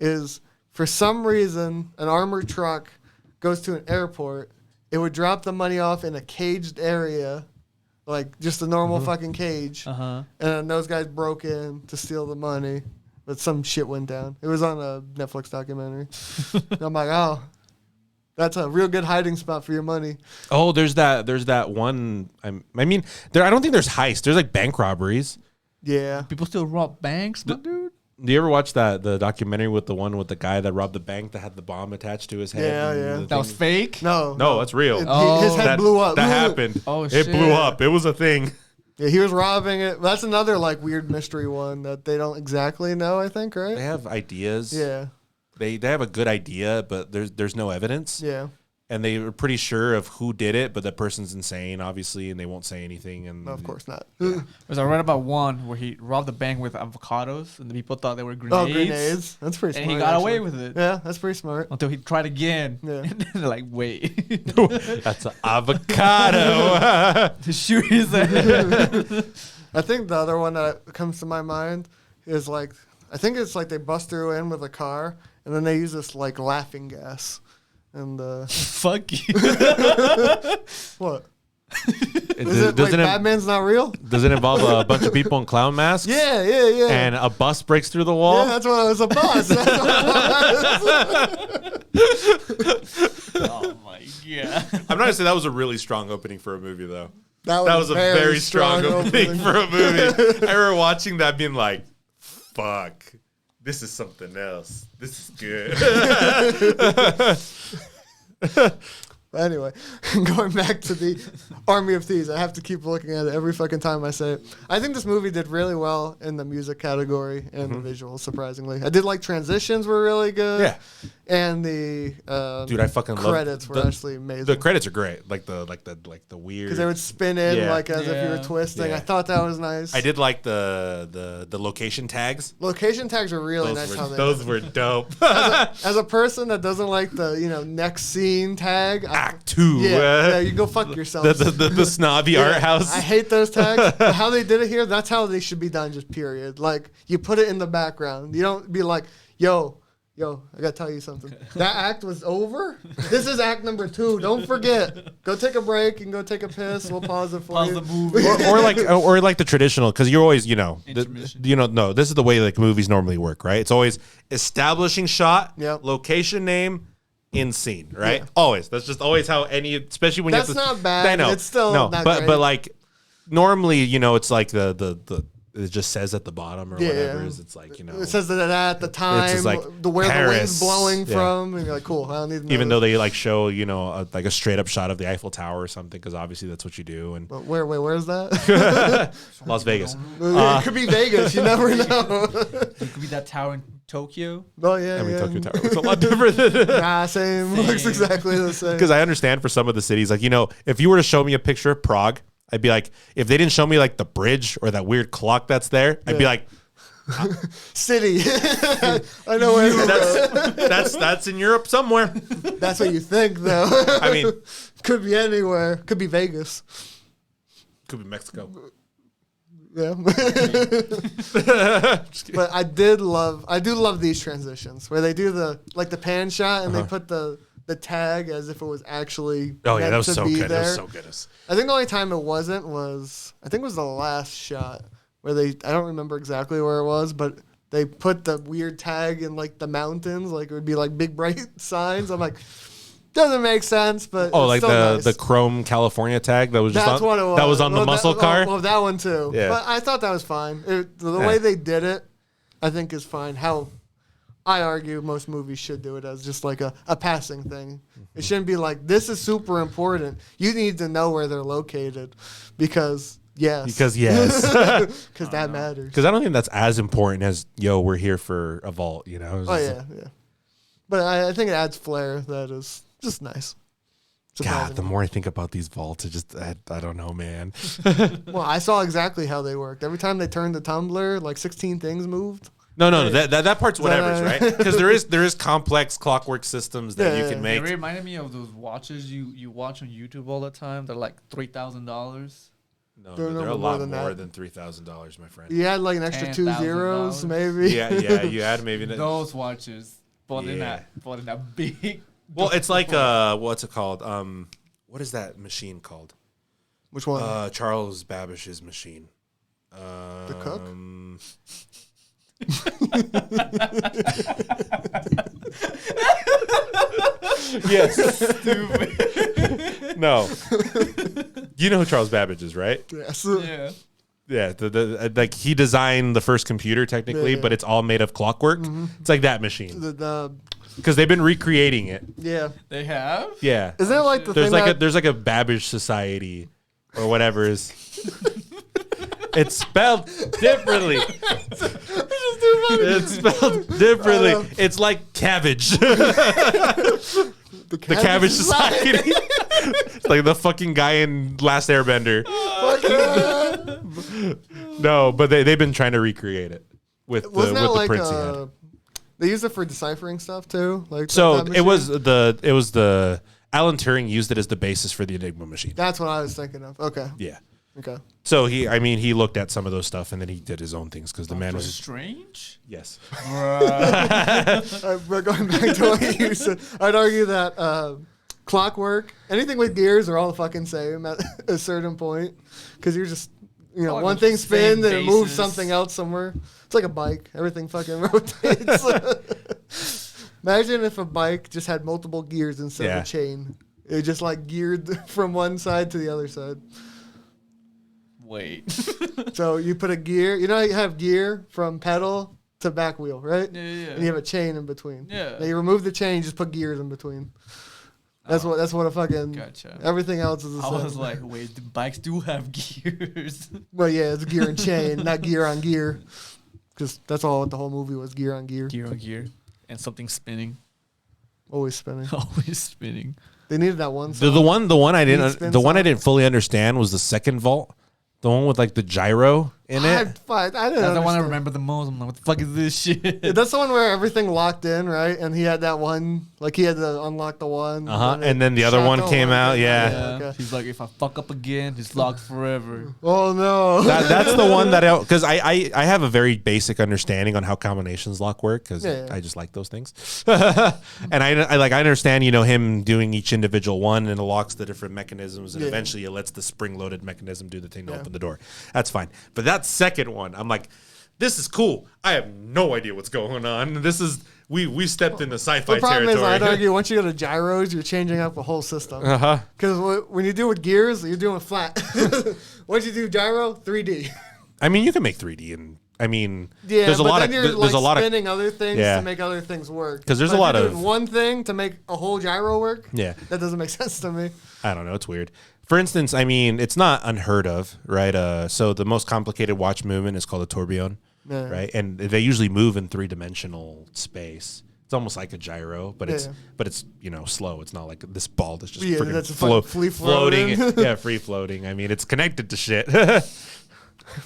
is for some reason an armored truck goes to an airport. It would drop the money off in a caged area, like just a normal fucking cage. Uh-huh. And then those guys broke in to steal the money, but some shit went down. It was on a Netflix documentary. And I'm like, oh, that's a real good hiding spot for your money. Oh, there's that one. I mean, I don't think there's heists. There's like bank robberies. Yeah. People still rob banks, my dude. Do you ever watch the documentary with the guy that robbed the bank that had the bomb attached to his head? Yeah, and yeah. the That was thing- fake? No. No, that's real. His head blew up. That happened. Oh, It shit. blew up. It was a thing. Yeah, he was robbing it. That's another like weird mystery one that they don't exactly know, I think, right? They have ideas. Yeah. They have a good idea, but there's no evidence. Yeah. And they were pretty sure of who did it, but that person's insane, obviously, and they won't say anything. And No, of course not. Because I read about one where he robbed a bank with avocados, and the people thought they were grenades. Oh, grenades. That's pretty And smart. he got away actually. with it. Yeah, that's pretty smart. Until he tried again. Yeah. And then they're like, wait. That's an avocado. To shoot his head. I think the other one that comes to my mind is like, I think it's like they bust through in with a car and then they use this like laughing gas. And Fuck you. what? Wait, Batman's not real? Does it involve a bunch of people in clown masks? Yeah. And a bus breaks through the wall? Yeah, that's what it was, a bus. That's what it was. Oh my god. I'm not going to say that was a really strong opening for a movie, though. That was a very strong opening for a movie. I remember watching that being like, fuck, this is something else. This is good. Anyway, going back to the Army of Thieves, I have to keep looking at it every fucking time I say it. I think this movie did really well in the music category and the visuals, surprisingly. I did like transitions were really good. Yeah. And the dude, I fucking love credits were actually amazing. The credits are great. Like the weird, because they would spin in like as if you were twisting. Yeah. I thought that was nice. I did like the location tags. Location tags were really nice. Those were dope. As a person that doesn't like the next scene tag, Act 2. Yeah, you go fuck yourself. The snobby art house. I hate those tags. But how they did it here, that's how they should be done. Just period. Like you put it in the background. You don't be like, yo, I gotta tell you something. That act was over. This is act number 2. Don't forget. Go take a break and go take a piss. We'll pause it for you. The movie. or like the traditional, because you're always no, this is the way like movies normally work, right? It's always establishing shot, location name, in scene, right? Yeah. Always. That's just always how especially when that's you have to. Not bad. I know. It's still not great. But like normally, it's like the it just says at the bottom or whatever. It's like, it says that at the time, like where the wind's blowing from, and you're like, cool, I don't need to know. Even though they like show, like a straight up shot of the Eiffel Tower or something, because obviously that's what you do. And but where's that? Las Vegas. It could be Vegas. You never know. It could be that tower in Tokyo. Oh yeah, Tokyo Tower looks a lot different. Same. Looks exactly the same. Because I understand for some of the cities, like if you were to show me a picture of Prague, I'd be like, if they didn't show me like the bridge or that weird clock that's there, I'd be like, city. I know where that's in Europe somewhere. That's what you think, though. I mean, could be anywhere. Could be Vegas. Could be Mexico. Yeah. But I do love these transitions where they do the pan shot and they put the tag as if it was actually that was so good. There. That was so good. I think the only time it wasn't was the last shot where I don't remember exactly where it was, but they put the weird tag in like the mountains, like it would be like big bright signs. I'm like, doesn't make sense, but like nice. the Chrome California tag that was just what it was. That was on the muscle car. Well, that one too. Yeah. But I thought that was fine. The way they did it, I think is fine. How I argue most movies should do it as just like a passing thing. It shouldn't be like, this is super important. You need to know where they're located because yes. Because that matters. Because I don't think that's as important as, we're here for a vault, Yeah. But I think it adds flair that is just nice. God, the more I think about these vaults, I don't know, man. Well, I saw exactly how they worked. Every time they turned the tumbler, like 16 things moved. No, that part's whatever, right? Because there is complex clockwork systems that you can make. It reminded me of those watches you watch on YouTube all the time. They're like $3,000. No, they're a lot more than $3,000, my friend. You had like an extra 2 zeros, maybe. Yeah, you had maybe those watches, bought in that big. Well, it's like what's it called? What is that machine called? Which one? Charles Babbage's machine. The cook. Yes. Stupid. No. You know who Charles Babbage is, right? Yes. Yeah. Yeah, like he designed the first computer technically, but it's all made of clockwork. Mm-hmm. It's like that machine. Because they've been recreating it. Yeah. They have? Yeah. Is that like the there's thing like there's like a Babbage Society or whatever is. It's spelled differently. It's spelled differently. It's like cabbage. The Cabbage Society. It's like the fucking guy in Last Airbender. No, but they've been trying to recreate it with the prints he had. They use it for deciphering stuff too. It was the Alan Turing used it as the basis for the Enigma machine. That's what I was thinking of. Okay. Yeah. Okay. So he looked at some of those stuff and then he did his own things because the man was strange. Yes. But going back to what you said, I'd argue that clockwork. Anything with gears are all the fucking same at a certain point. Because you're just, one thing spins and it moves something else somewhere. It's like a bike. Everything fucking rotates. Imagine if a bike just had multiple gears instead of a chain. It just like geared from one side to the other side. Wait. So you put a gear. You have gear from pedal to back wheel, right? Yeah. And you have a chain in between. Yeah. Now you remove the chain, just put gears in between. That's what a fucking. Gotcha. Everything else is the same. I was like, wait, the bikes do have gears. Well, yeah, it's gear and chain, not gear on gear. Because that's all the whole movie was, gear on gear. Gear on gear. And something spinning. Always spinning. Always spinning. They needed that one. The one I didn't fully understand was the second vault, the one with like the gyro in it. I didn't That's the one I remember the most. I'm like, what the fuck is this shit? Yeah, that's the one where everything locked in, right? And he had that one, like he had to unlock the one. And then the other one came out. Yeah. Okay. He's like, if I fuck up again, it's locked forever. Oh no. That's the one that because I have a very basic understanding on how combinations lock work because I just like those things. And I understand him doing each individual one and it locks the different mechanisms and eventually it lets the spring loaded mechanism do the thing to open the door. That's fine. But that second one, I'm like, this is cool. I have no idea what's going on. This is we stepped into sci-fi territory. The problem is, I'd argue once you go to gyros, you're changing up the whole system. Because when you do with gears, you're doing flat. Once you do gyro, 3D. I mean, you can make 3D, and I mean, yeah, there's a lot then of there's a lot spinning other things to make other things work. Because there's a lot of one thing to make a whole gyro work. Yeah, that doesn't make sense to me. I don't know. It's weird. For instance, I mean, it's not unheard of, right? So the most complicated watch movement is called a tourbillon, right? And they usually move in 3-dimensional space. It's almost like a gyro, but it's slow. It's not like this ball that's just freaking floating. Yeah, free floating. I mean, it's connected to shit.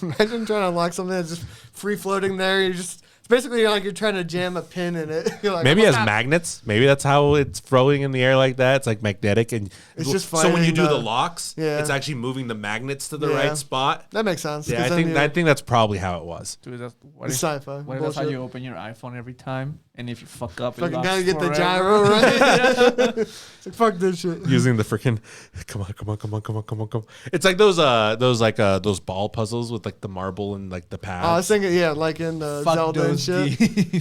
Imagine trying to unlock something that's just free floating there. It's basically like you're trying to jam a pin in it. You're like, maybe it has magnets. Maybe that's how it's floating in the air like that. It's like magnetic, and it's just so when you do the locks, it's actually moving the magnets to the right spot. That makes sense. Yeah, I think that's probably how it was. Dude, it's sci-fi. What if that's how you open your iPhone every time? And if you fuck up, fucking gotta get the gyro right. It's like, fuck this shit. Using the freaking come on. It's like those ball puzzles with like the marble and like the pads. I was thinking, like in Zelda and shit.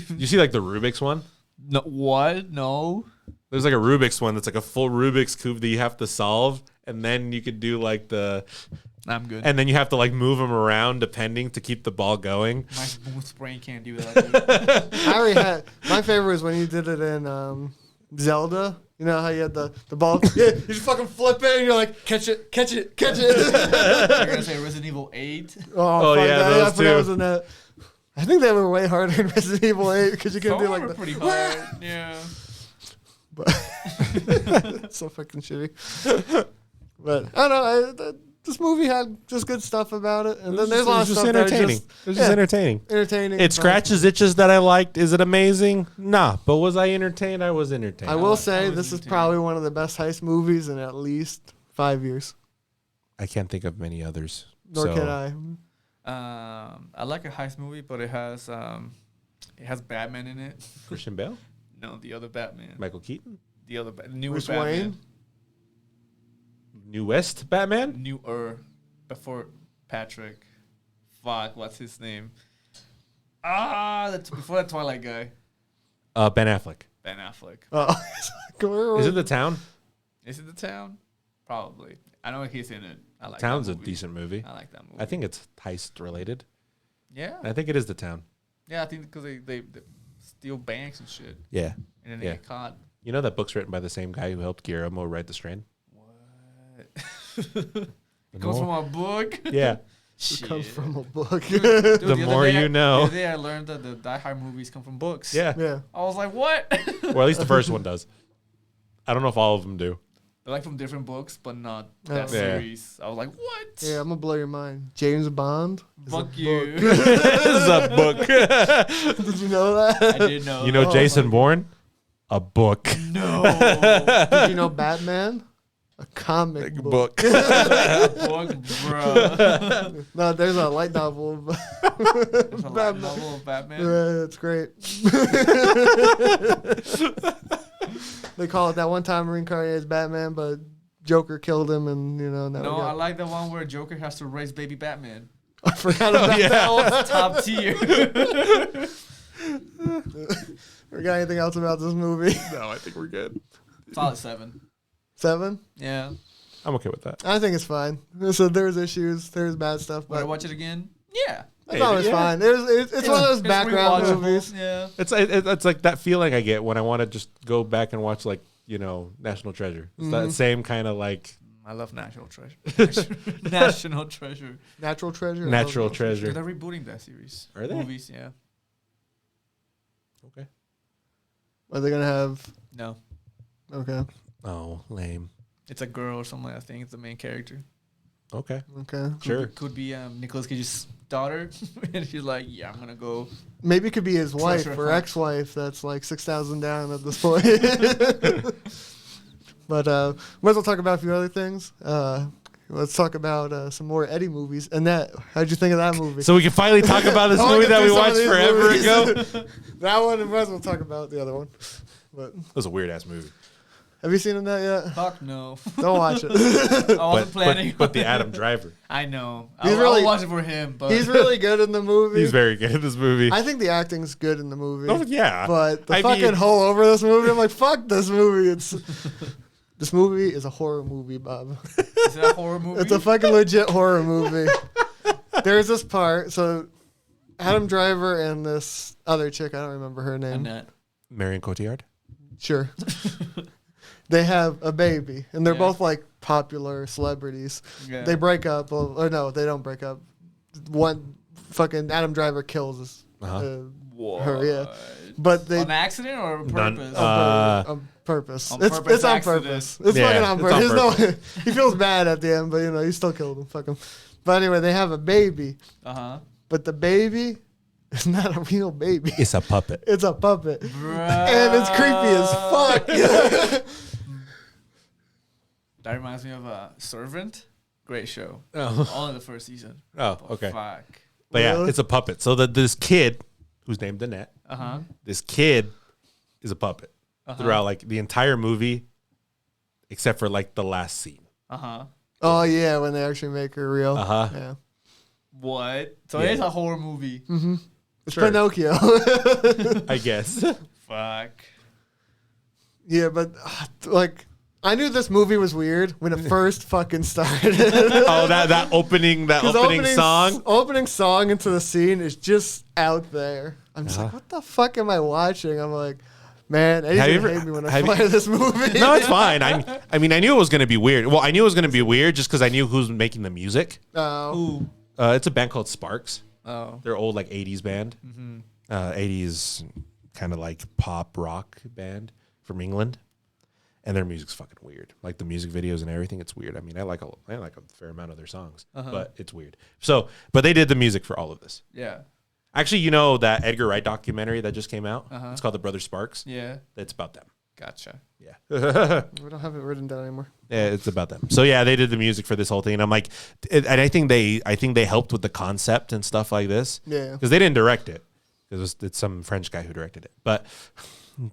You see like the Rubik's one? No, what? No. There's like a Rubik's one that's like a full Rubik's cube that you have to solve, and then you could do like the. I'm good. And then you have to like move them around depending to keep the ball going. My smooth brain can't do that. I already had my favorite was when you did it in Zelda. You know how you had the ball? Yeah, you just fucking flip it and you're like, catch it. You're gonna say Resident Evil 8? Oh fuck, yeah, those two. That was in that. I think they were way harder in Resident Evil 8 because you can do like pretty hard. Yeah. But it's so fucking shitty. But I don't know. This movie had just good stuff about it, and then there's a lot of stuff entertaining. It was just entertaining. Entertaining. It scratches itches that I liked. Is it amazing? Nah, but was I entertained? I was entertained. I will say this is probably one of the best heist movies in at least 5 years. I can't think of many others. Nor can I. I like a heist movie, but it has Batman in it. Christian Bale? No, the other Batman. Michael Keaton? The other newer Bruce Batman. Wayne? Newest Batman? Newer, before Patrick. Fuck, what's his name? That's before that Twilight guy. Ben Affleck. Ben Affleck. Is it The Town? Is it The Town? Probably. I know he's in it. I like Town's that a decent movie. I like that movie. I think it's heist related. Yeah. I think it is The Town. Yeah, I think because they steal banks and shit. Yeah. And then they get caught. You know that book's written by the same guy who helped Guillermo write The Strain? It comes from a book? Yeah. It comes from a book. Dude, the more you know. The other day I learned that the Die Hard movies come from books. Yeah. I was like, what? Or at least the first one does. I don't know if all of them do. They're like from different books, but not that series. I was like, what? Yeah, I'm going to blow your mind. James Bond? Fuck you. It's a book. Did you know that? I didn't know. You know Jason Bourne? A book. No. Did you know Batman? A comic book. Book, bro. No, there's a light novel. There's a light novel of Batman. Yeah, it's great. They call it that one time Reincarnated as Batman, but Joker killed him, and now No, I like the one where Joker has to raise baby Batman. I forgot about that one. Top tier. We got anything else about this movie? No, I think we're good. Solid 7. 7? Yeah. I'm okay with that. I think it's fine. So there's issues, there's bad stuff, Would I but watch it again? Yeah. I thought it was fine. It's one of those It's background rewatchable. movies. Yeah. It's like that feeling I get when I want to just go back and watch like National Treasure. It's that same kind of like I love National Treasure. National Treasure. Natural Treasure? Natural Treasure. They're rebooting that series. Are they? Movies, yeah. Okay. Are they going to have... No. Okay. Oh, lame. It's a girl or something. I think it's the main character. Okay. Okay. Sure. Could be Nicolas Cage's daughter, and she's like, "Yeah, I'm gonna go." Maybe it could be his wife Treasure or hunt. ex-wife that's like 6,000 down at this point. But might as well talk about a few other things. Let's talk about some more Eddie movies. Annette, how'd you think of that movie? So we can finally talk about this I movie wanna that do we some of watched these forever movies. ago. That one, and might as well talk about the other one. But That was a weird ass movie. have you seen Annette yet? Fuck no. Don't watch it. I wasn't planning. But the Adam Driver. I know. He's I'll really- watch it for him, but He's really good in the movie. He's very good in this movie. I think the acting's good in the movie. Oh yeah. But the I fucking mean- whole over this movie, I'm like, fuck this movie. This movie is a horror movie, Bob. is that a horror movie? It's a fucking legit horror movie. There's this part. So Adam Driver and this other chick, I don't remember her name. Annette. Marion Cotillard. Sure. They have a baby, and they're Yeah. both like popular celebrities. Yeah. They break up, or no, they don't break up. One fucking Adam Driver kills What? her, yeah. But they on accident or on None- purpose? on purpose. On It's purpose on accident. purpose. It's Yeah, fucking on it's on purpose. There's no, he feels bad at the end, but he still killed him. Fuck him. But anyway, they have a baby, but the baby is not a real baby. It's a puppet. It's a puppet, and it's creepy as fuck. That reminds me of Servant. Great show. Oh. Only the first season. Oh, okay. Fuck. But yeah, Really? it's a puppet. So this kid, who's named Annette, this kid is a puppet throughout like the entire movie, except for like the last scene. Oh yeah, when they actually make her real. Yeah, What? So Yeah. it's a horror movie. it's Sure. Pinocchio. I guess. Fuck. Yeah, but like I knew this movie was weird when it first fucking started. Oh, that opening 'Cause song. opening song into the scene is just out there. I'm just like, what the fuck am I watching? I'm like, man, Eddie's Have you gonna ever- hate me when I have you- play this movie. No, it's fine. I mean, I knew it was gonna be weird. Well, I knew it was gonna be weird just because I knew who's making the music. Oh, It's a band called Sparks. Oh. They're old like '80s band. 80s kind of like pop rock band from England, and their music's fucking weird. Like the music videos and everything, it's weird. I mean, I like a fair amount of their songs, but it's weird. So, but they did the music for all of this. Yeah. Actually, you know that Edgar Wright documentary that just came out? It's called The Brothers Sparks. Yeah. It's about them. Gotcha. Yeah. we don't have it written down anymore. Yeah, it's about them. So yeah, they did the music for this whole thing, and I'm like, and I think they helped with the concept and stuff like this. Yeah. Because they didn't direct it, because it's some French guy who directed it. But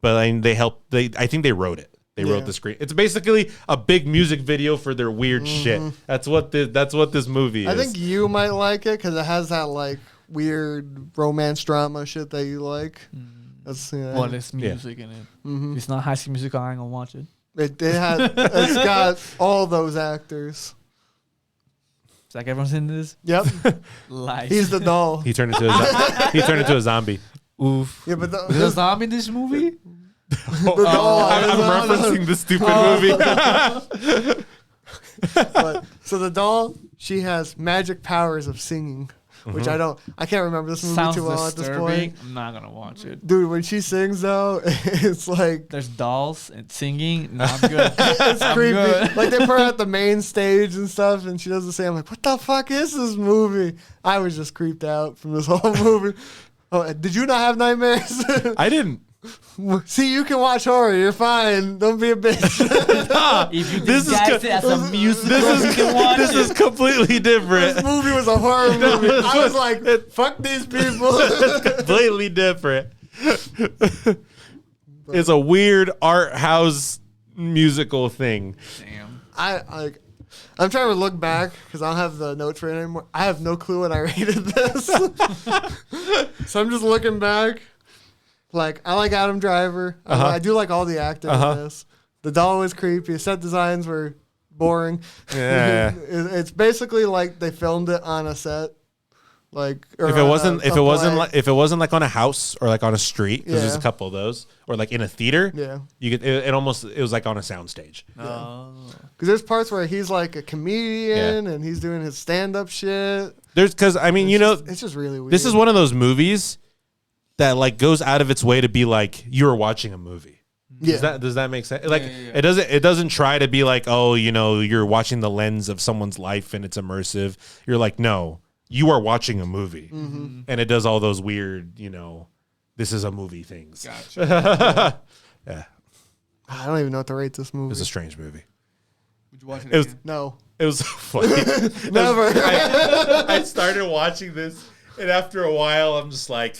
I mean, they helped. I think they wrote it. They wrote the screen. It's basically a big music video for their weird shit. That's what this movie is. I think you might like it because it has that like weird romance drama shit that you like. That's, Well, there's music in it. If it's not High School Musical, I ain't gonna watch it. it's got all those actors. It's like everyone's in this. Yep. Life. He's the doll. he turned into a zombie. Oof. Yeah, but Is there a zombie in this movie? doll. I'm referencing the stupid movie. But, so the doll, she has magic powers of singing, which I can't remember this movie Sounds too well at this disturbing. point. I'm not gonna watch it. Dude, when she sings though, it's like There's dolls and singing. No, I'm good. it's I'm creepy. good. Like they put her at the main stage and stuff, and she does the same. I'm like, what the fuck is this movie? I was just creeped out from this whole movie. Oh, did you not have nightmares? I didn't. See, you can watch horror. You're fine. Don't be a bitch. If you This is disguise it as a musical, you can watch This it. is completely different. This movie was a horror movie. I was like, fuck these people. Completely different. It's a weird art house musical thing. Damn. I'm trying to look back because I don't have the notes right anymore. I have no clue what I rated this. So I'm just looking back. Like, I like Adam Driver. I do like all the acting in this. The doll was creepy. Set designs were boring. Yeah. It's basically like they filmed it on a set. Like, if it wasn't like on a house or like on a street, because there's a couple of those, or like in a theater, you could it was like on a soundstage. Oh. Because there's parts where he's like a comedian and he's doing his stand-up shit. Because I mean, it's just really weird. This is one of those movies that like goes out of its way to be like you're watching a movie. Yeah. Does that make sense? Like it doesn't try to be like, oh, you're watching the lens of someone's life and it's immersive. You're like, no. You are watching a movie, and it does all those weird, this is a movie things. Gotcha. Yeah. I don't even know what to rate this movie. It was a strange movie. Would you watch it again? No. It was so funny. Never. I started watching this, and after a while, I'm just like,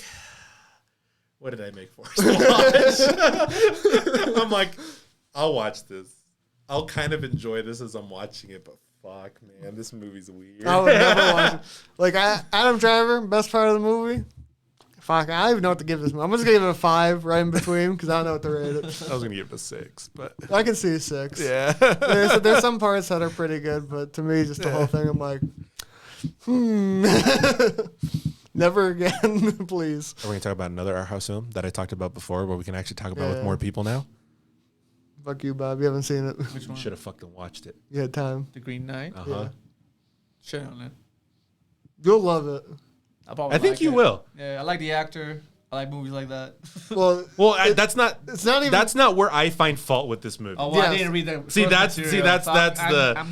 what did I make for us to watch? I'm like, I'll watch this. I'll kind of enjoy this as I'm watching it, but fuck, man, this movie's weird. I would never watch it. Like, Adam Driver, best part of the movie. Fuck, I don't even know what to give this movie. I'm just going to give it a 5 right in between because I don't know what to rate it. I was going to give it a 6, but... I can see a 6. Yeah. There's some parts that are pretty good, but to me, just the whole thing, I'm like, never again, please. Are we going to talk about another art house film that I talked about before where we can actually talk about with more people now? Fuck you, Bob. You haven't seen it. Which one? You should have fucking watched it. You had time. The Green Knight? Uh-huh. Shit on it. You'll love it. I think you will. Yeah, I like the actor. I like movies like that. Well, that's not. It's not even. That's not where I find fault with this movie. Oh, well, I didn't read that. See, that's I'm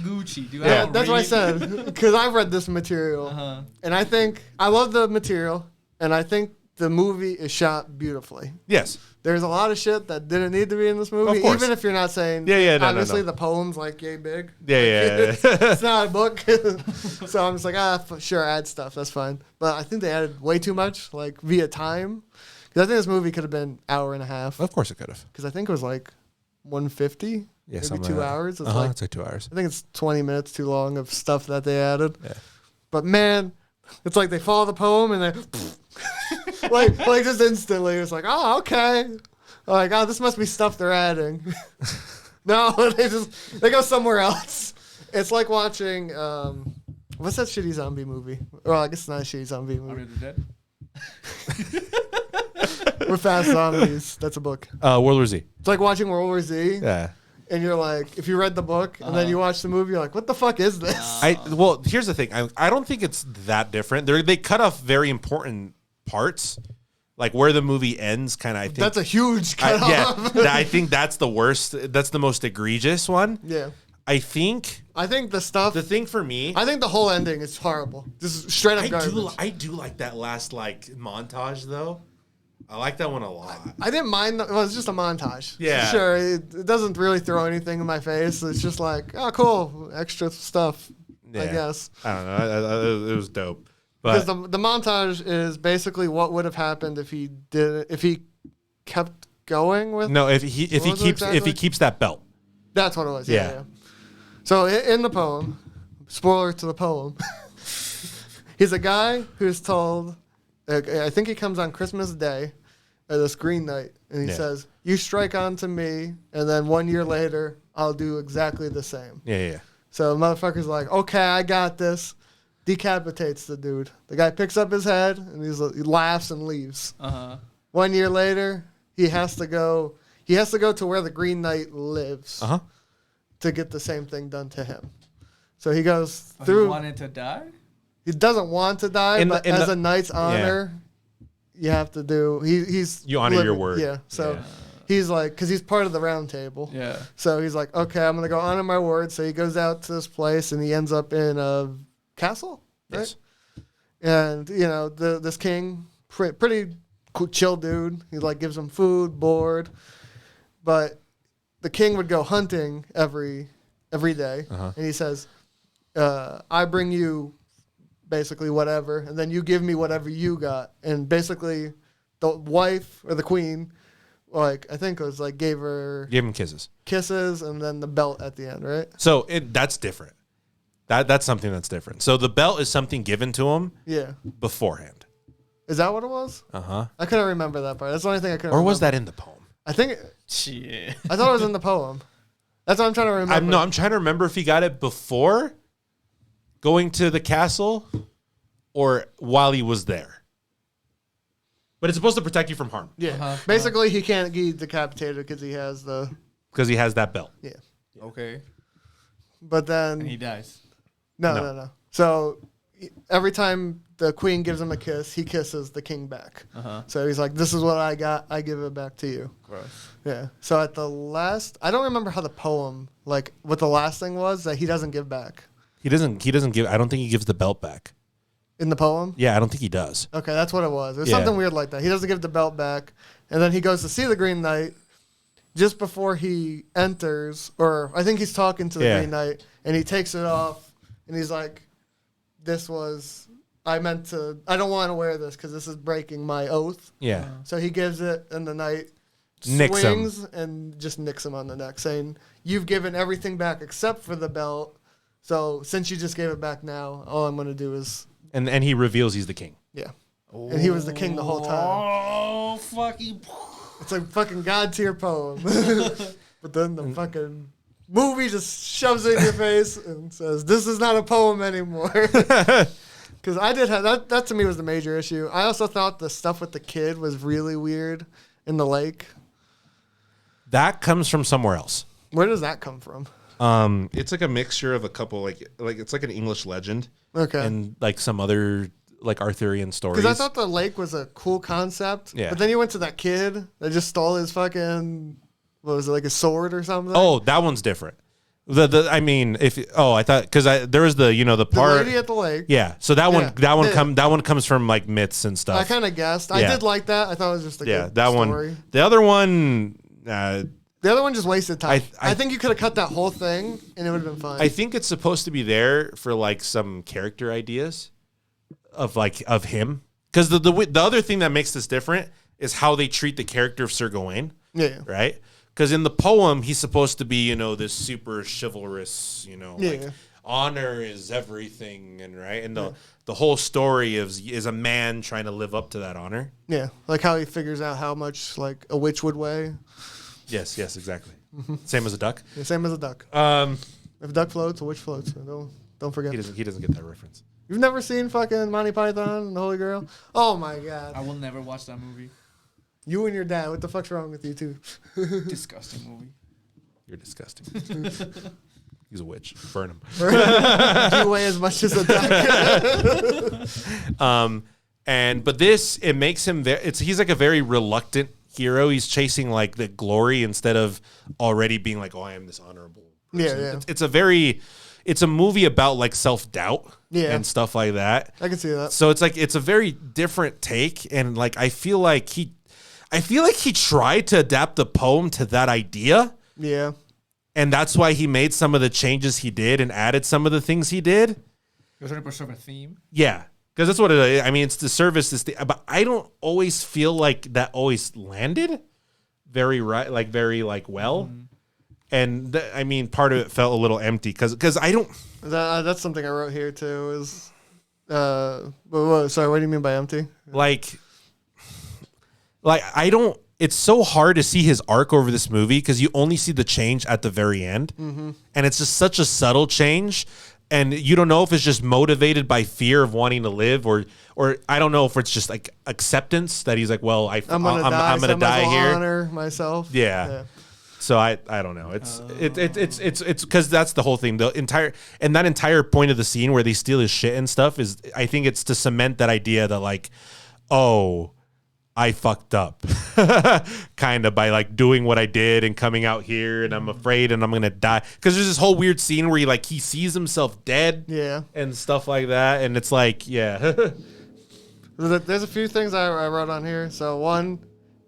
Gucci, dude. Yeah, that's what I said. Because I've read this material, and I think I love the material, and I think the movie is shot beautifully. Yes. There's a lot of shit that didn't need to be in this movie, even if you're not saying. Obviously, the poem's like yay big. Yeah. It's not a book, so I'm just like, sure, add stuff. That's fine. But I think they added way too much, like via time, because I think this movie could have been an hour and a half. Of course, it could have. Because I think it was like 150. Yeah, maybe 2 hours. It's it's like 2 hours. I think it's 20 minutes too long of stuff that they added. Yeah. But man, it's like they follow the poem and they like just instantly it's like, oh, okay. Like, oh, this must be stuff they're adding. No, they go somewhere else. It's like watching what's that shitty zombie movie? Well, I guess it's not a shitty zombie movie. Are the Dead? We're Fast Zombies. That's a book. World War Z. It's like watching World War Z. Yeah. And you're like, if you read the book and then you watch the movie, you're like, what the fuck is this? Well, here's the thing. I don't think it's that different. They cut off very important parts, like where the movie ends. Kind of, I think that's a huge cut off. Yeah, I think that's the worst. That's the most egregious one. Yeah. I think the thing for me. I think the whole ending is horrible. Just straight up garbage. I do like that last montage though. I like that one a lot. I didn't mind. Well, it's just a montage. Yeah. Sure. It doesn't really throw anything in my face. It's just like, oh, cool. Extra stuff, I guess. I don't know. It was dope. Because the montage is basically what would have happened if he kept going with. No, if he keeps that belt. That's what it was. Yeah. So in the poem, spoiler to the poem, he's a guy who's told, I think he comes on Christmas Day, this Green Knight, and he says, "You strike onto me, and then 1 year later, I'll do exactly the same." Yeah. So the motherfucker's like, "Okay, I got this." Decapitates the dude. The guy picks up his head and he laughs and leaves. 1 year later, he has to go to where the Green Knight lives to get the same thing done to him. So he goes through. He wanted to die? He doesn't want to die, but as a knight's honor, you have to do. You honor your word. Yeah. So he's like, because he's part of the round table. Yeah. So he's like, okay, I'm gonna go honor my word. So he goes out to this place and he ends up in a castle, right? Yes. And this king, pretty cool, chill dude. He gives him food, board, but the king would go hunting every day, and he says, "I bring you basically whatever, and then you give me whatever you got." And basically, the wife or the queen like I think it was like gave him kisses, and then the belt at the end, right? So that's different. That's something that's different. So the belt is something given to him beforehand. Is that what it was? I couldn't remember that part. That's the only thing I couldn't. Or was that in the poem? I think. Shit. I thought it was in the poem. That's what I'm trying to remember. I'm trying to remember if he got it before going to the castle or while he was there. But it's supposed to protect you from harm. Yeah. Basically, he can't get decapitated because he has that belt. Yeah. Okay. But then And he dies. No. So every time the queen gives him a kiss, he kisses the king back. So he's like, "This is what I got. I give it back to you." Gross. Yeah. So at the last, I don't remember how the poem, like what the last thing was that he doesn't give back. He doesn't give. I don't think he gives the belt back. In the poem? Yeah, I don't think he does. Okay, that's what it was. It was something weird like that. He doesn't give the belt back, and then he goes to see the Green Knight just before he enters, or I think he's talking to the Green Knight, and he takes it off, and he's like, I don't want to wear this because this is breaking my oath. Yeah. So he gives it, and the knight Nicks swings and just nicks him on the neck, saying, "You've given everything back except for the belt. So since you just gave it back now, all I'm going to do is..." And he reveals he's the king. Yeah. And he was the king the whole time. Oh, fucking... It's a fucking god tier poem. But then the fucking movie just shoves it in your face and says, "This is not a poem anymore." Because I did have that to me was the major issue. I also thought the stuff with the kid was really weird in the lake. That comes from somewhere else. Where does that come from? It's like a mixture of a couple like it's like an English legend. Okay. And like some other like Arthurian stories. Because I thought the lake was a cool concept. Yeah. But then you went to that kid that just stole his fucking, what was it, like a sword or something? Oh, that one's different. I thought because there was the part the lady at the lake. Yeah, so that one comes from like myths and stuff. I kind of guessed. I did like that. I thought it was just a good that story. One. The other one. The other one just wasted time. I think you could have cut that whole thing and it would have been fine. I think it's supposed to be there for like some character ideas of him. Because the other thing that makes this different is how they treat the character of Sir Gawain. Yeah. Right? Because in the poem, he's supposed to be, this super chivalrous, like honor is everything, and right? And the whole story is a man trying to live up to that honor. Yeah. Like how he figures out how much like a witch would weigh. Yes, exactly. Same as a duck. Yeah, same as a duck. If a duck floats, a witch floats. So don't forget. He doesn't get that reference. You've never seen fucking Monty Python and the Holy Grail? Oh my god. I will never watch that movie. You and your dad. What the fuck's wrong with you two? Disgusting movie. You're disgusting. He's a witch. Burn him. You weigh as much as a duck. But this, it makes him he's like a very reluctant hero. He's chasing like the glory instead of already being like, "Oh, I am this honorable person." Yeah. It's a movie about like self-doubt and stuff like that. I can see that. So it's like it's a very different take, and like I feel like he tried to adapt the poem to that idea. Yeah. And that's why he made some of the changes he did and added some of the things he did. It was trying to preserve a theme. Yeah. Because that's what it is. I mean, it's to service this thing. But I don't always feel like that always landed very well. Mm-hmm. And I mean, part of it felt a little empty because I don't. That's something I wrote here too. Is sorry, what do you mean by empty? Like I don't. It's so hard to see his arc over this movie because you only see the change at the very end, and it's just such a subtle change, and you don't know if it's just motivated by fear of wanting to live, or I don't know if it's just like acceptance that he's like, well, I'm gonna die here, honor myself. Yeah. So I don't know. It's because that's the whole thing. That entire point of the scene where they steal his shit and stuff is, I think it's to cement that idea that like, oh, I fucked up kind of by like doing what I did and coming out here and I'm afraid and I'm going to die. Because there's this whole weird scene where he sees himself dead and stuff like that. And it's like, yeah. There's a few things I wrote on here. So one,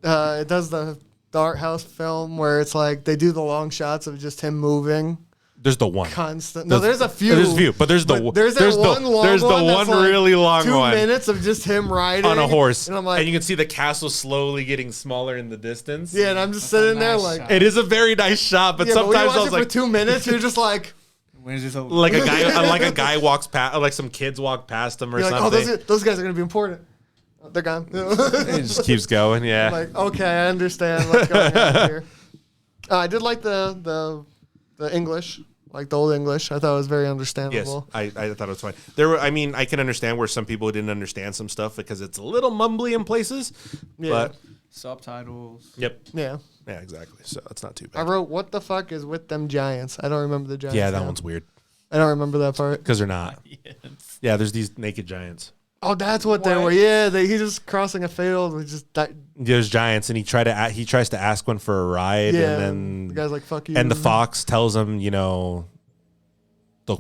it does the art house film where it's like they do the long shots of just him moving. There's the one. Constant. No, there's a few. There's a few, but there's the there's that one long there's the one like really long 2 one. 2 minutes of just him riding on a horse, and I'm like, and you can see the castle slowly getting smaller in the distance. Yeah, and I'm just sitting there like, it is a very nice shot, but sometimes but when you watch I was it like, for 2 minutes, you're just like, when's this over? like a guy walks past, like some kids walk past him or you're like, something. oh, those guys are gonna be important. Oh, they're gone. It just keeps going. Yeah. I'm like, okay, I understand what's going on here. I did like the English. Like the old English, I thought it was very understandable. Yes, I thought it was fine. I can understand where some people didn't understand some stuff because it's a little mumbly in places. Yeah. But subtitles. Yep. Yeah. Yeah, exactly. So it's not too I bad. wrote, what the fuck is with them giants? I don't remember the giants. Yeah, that now. one's weird I don't remember that part. because they're not. Yes. Yeah, there's these naked giants. Oh, that's what they were. Yeah, he's just crossing a field. We just There's giants, and he tries to ask one for a ride, yeah. and then the guy's like, "Fuck you." and the fox tells him, they'll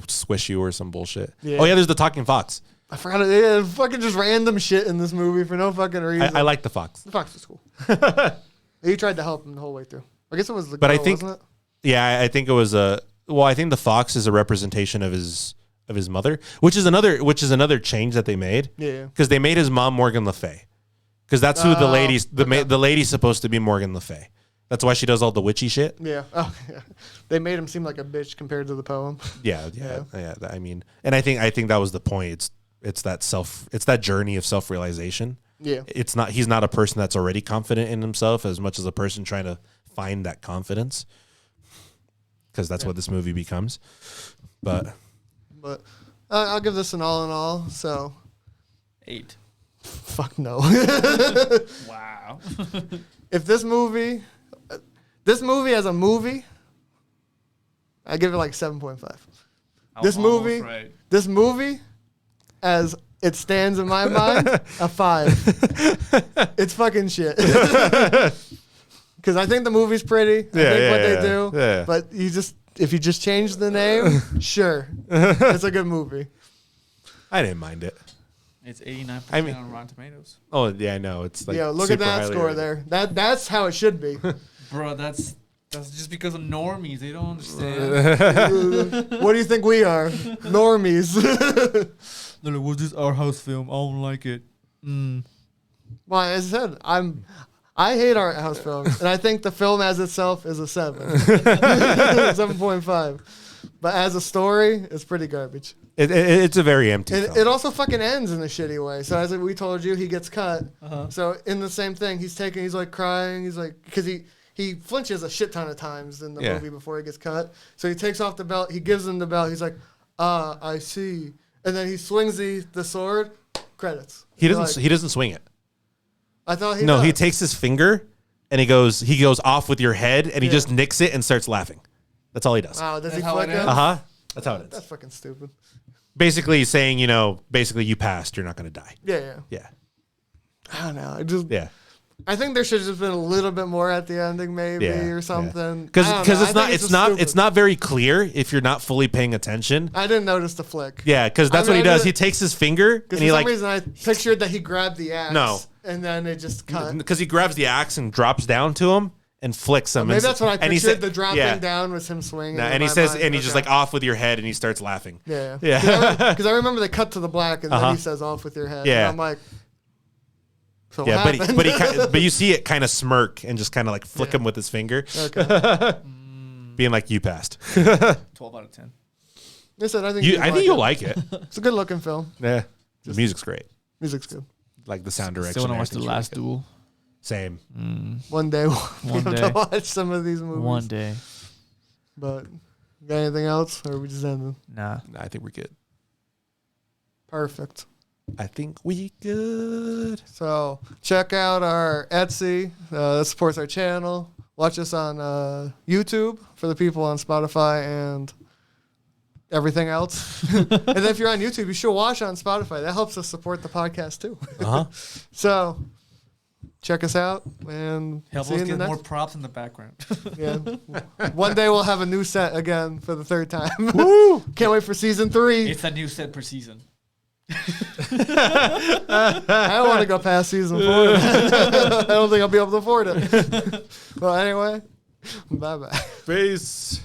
squish you or some bullshit. Yeah. Oh yeah, there's the talking fox. I forgot it. Yeah, fucking just random shit in this movie for no fucking reason. I like the fox. The fox was cool. He tried to help him the whole way through. I guess it was the But girl, I think, wasn't it? yeah, I think it was I think the fox is a representation of his mother, which is another change that they made. Yeah. Because they made his mom Morgan Le Fay. Because that's who the lady's okay. the lady's supposed to be Morgan Le Fay. That's why she does all the witchy shit. Yeah. Oh, yeah. They made him seem like a bitch compared to the poem. Yeah. I mean, and I think that was the point. It's that journey of self-realization. Yeah. He's not a person that's already confident in himself as much as a person trying to find that confidence. Because that's what this movie becomes. But I'll give this an all in all. So 8. fuck no. Wow. If this movie as a movie, I give it like 7.5. This movie, as it stands in my mind, a 5. It's fucking shit. Because I think the movie's pretty. I think what they do. Yeah. But if you just change the name, sure, it's a good movie. I didn't mind it. It's 89% on Rotten Tomatoes. Oh yeah, I know. It's like look at that score rated. There. That's how it should be. Bro, that's just because of normies. They don't understand. What do you think we are? Normies. They're like, "What's this art house film? I don't like it." Well, as I said, I hate art house films, and I think the film as itself is a 7, 7.5. But as a story, it's pretty garbage. It's a very empty film. It also fucking ends in a shitty way. So as we told you, he gets cut. So in the same thing, he's like crying. He's like, because he flinches a shit ton of times in the movie before he gets cut. So he takes off the belt. He gives him the belt. He's like, I see. And then he swings the sword. Credits. He doesn't swing it. I thought he No, does. he takes his finger and he goes off with your head and he just nicks it and starts laughing. That's all he does. Wow, does he That's how flick it it? is? That's how it is. That's fucking stupid. Basically he's saying, basically you passed, you're not going to die. Yeah. I don't know. I think there should have just been a little bit more at the ending, maybe, or something. Because it's not very clear if you're not fully paying attention. I didn't notice the flick. Yeah, because that's what he does. He takes his finger and he for some reason I pictured that he grabbed the axe. No. And then it just cut. Because he grabs the axe and drops down to him and flicks him. Maybe that's what I and pictured. The dropping down was him swinging. And he says, and he's just like off with your head, and he starts laughing. Yeah. Because I remember they cut to the black, and then he says off with your head. Yeah. And I'm like, so yeah, what but you see it kind of smirk and just kind of like flick him with his finger, being like, "You passed." 12 out of 10. Listen, I think you'll like it. It's a good looking film. Yeah, the music's great. Music's good. Like the sound direction. Still want to watch The Last Duel. Same. One day we'll have to watch some of these movies. One day. But got anything else, or are we just ending? Nah. I think we're good. Perfect. I think we good. So check out our Etsy. That supports our channel. Watch us on YouTube for the people on Spotify and everything else. And then if you're on YouTube, you should watch on Spotify. That helps us support the podcast too. So check us out and help us get more props in the background. Yeah. One day we'll have a new set again for the 3rd time. Woo! Can't wait for season 3. It's a new set per season. I don't want to go past season 4. I don't think I'll be able to afford it. Well, anyway, bye-bye. Peace.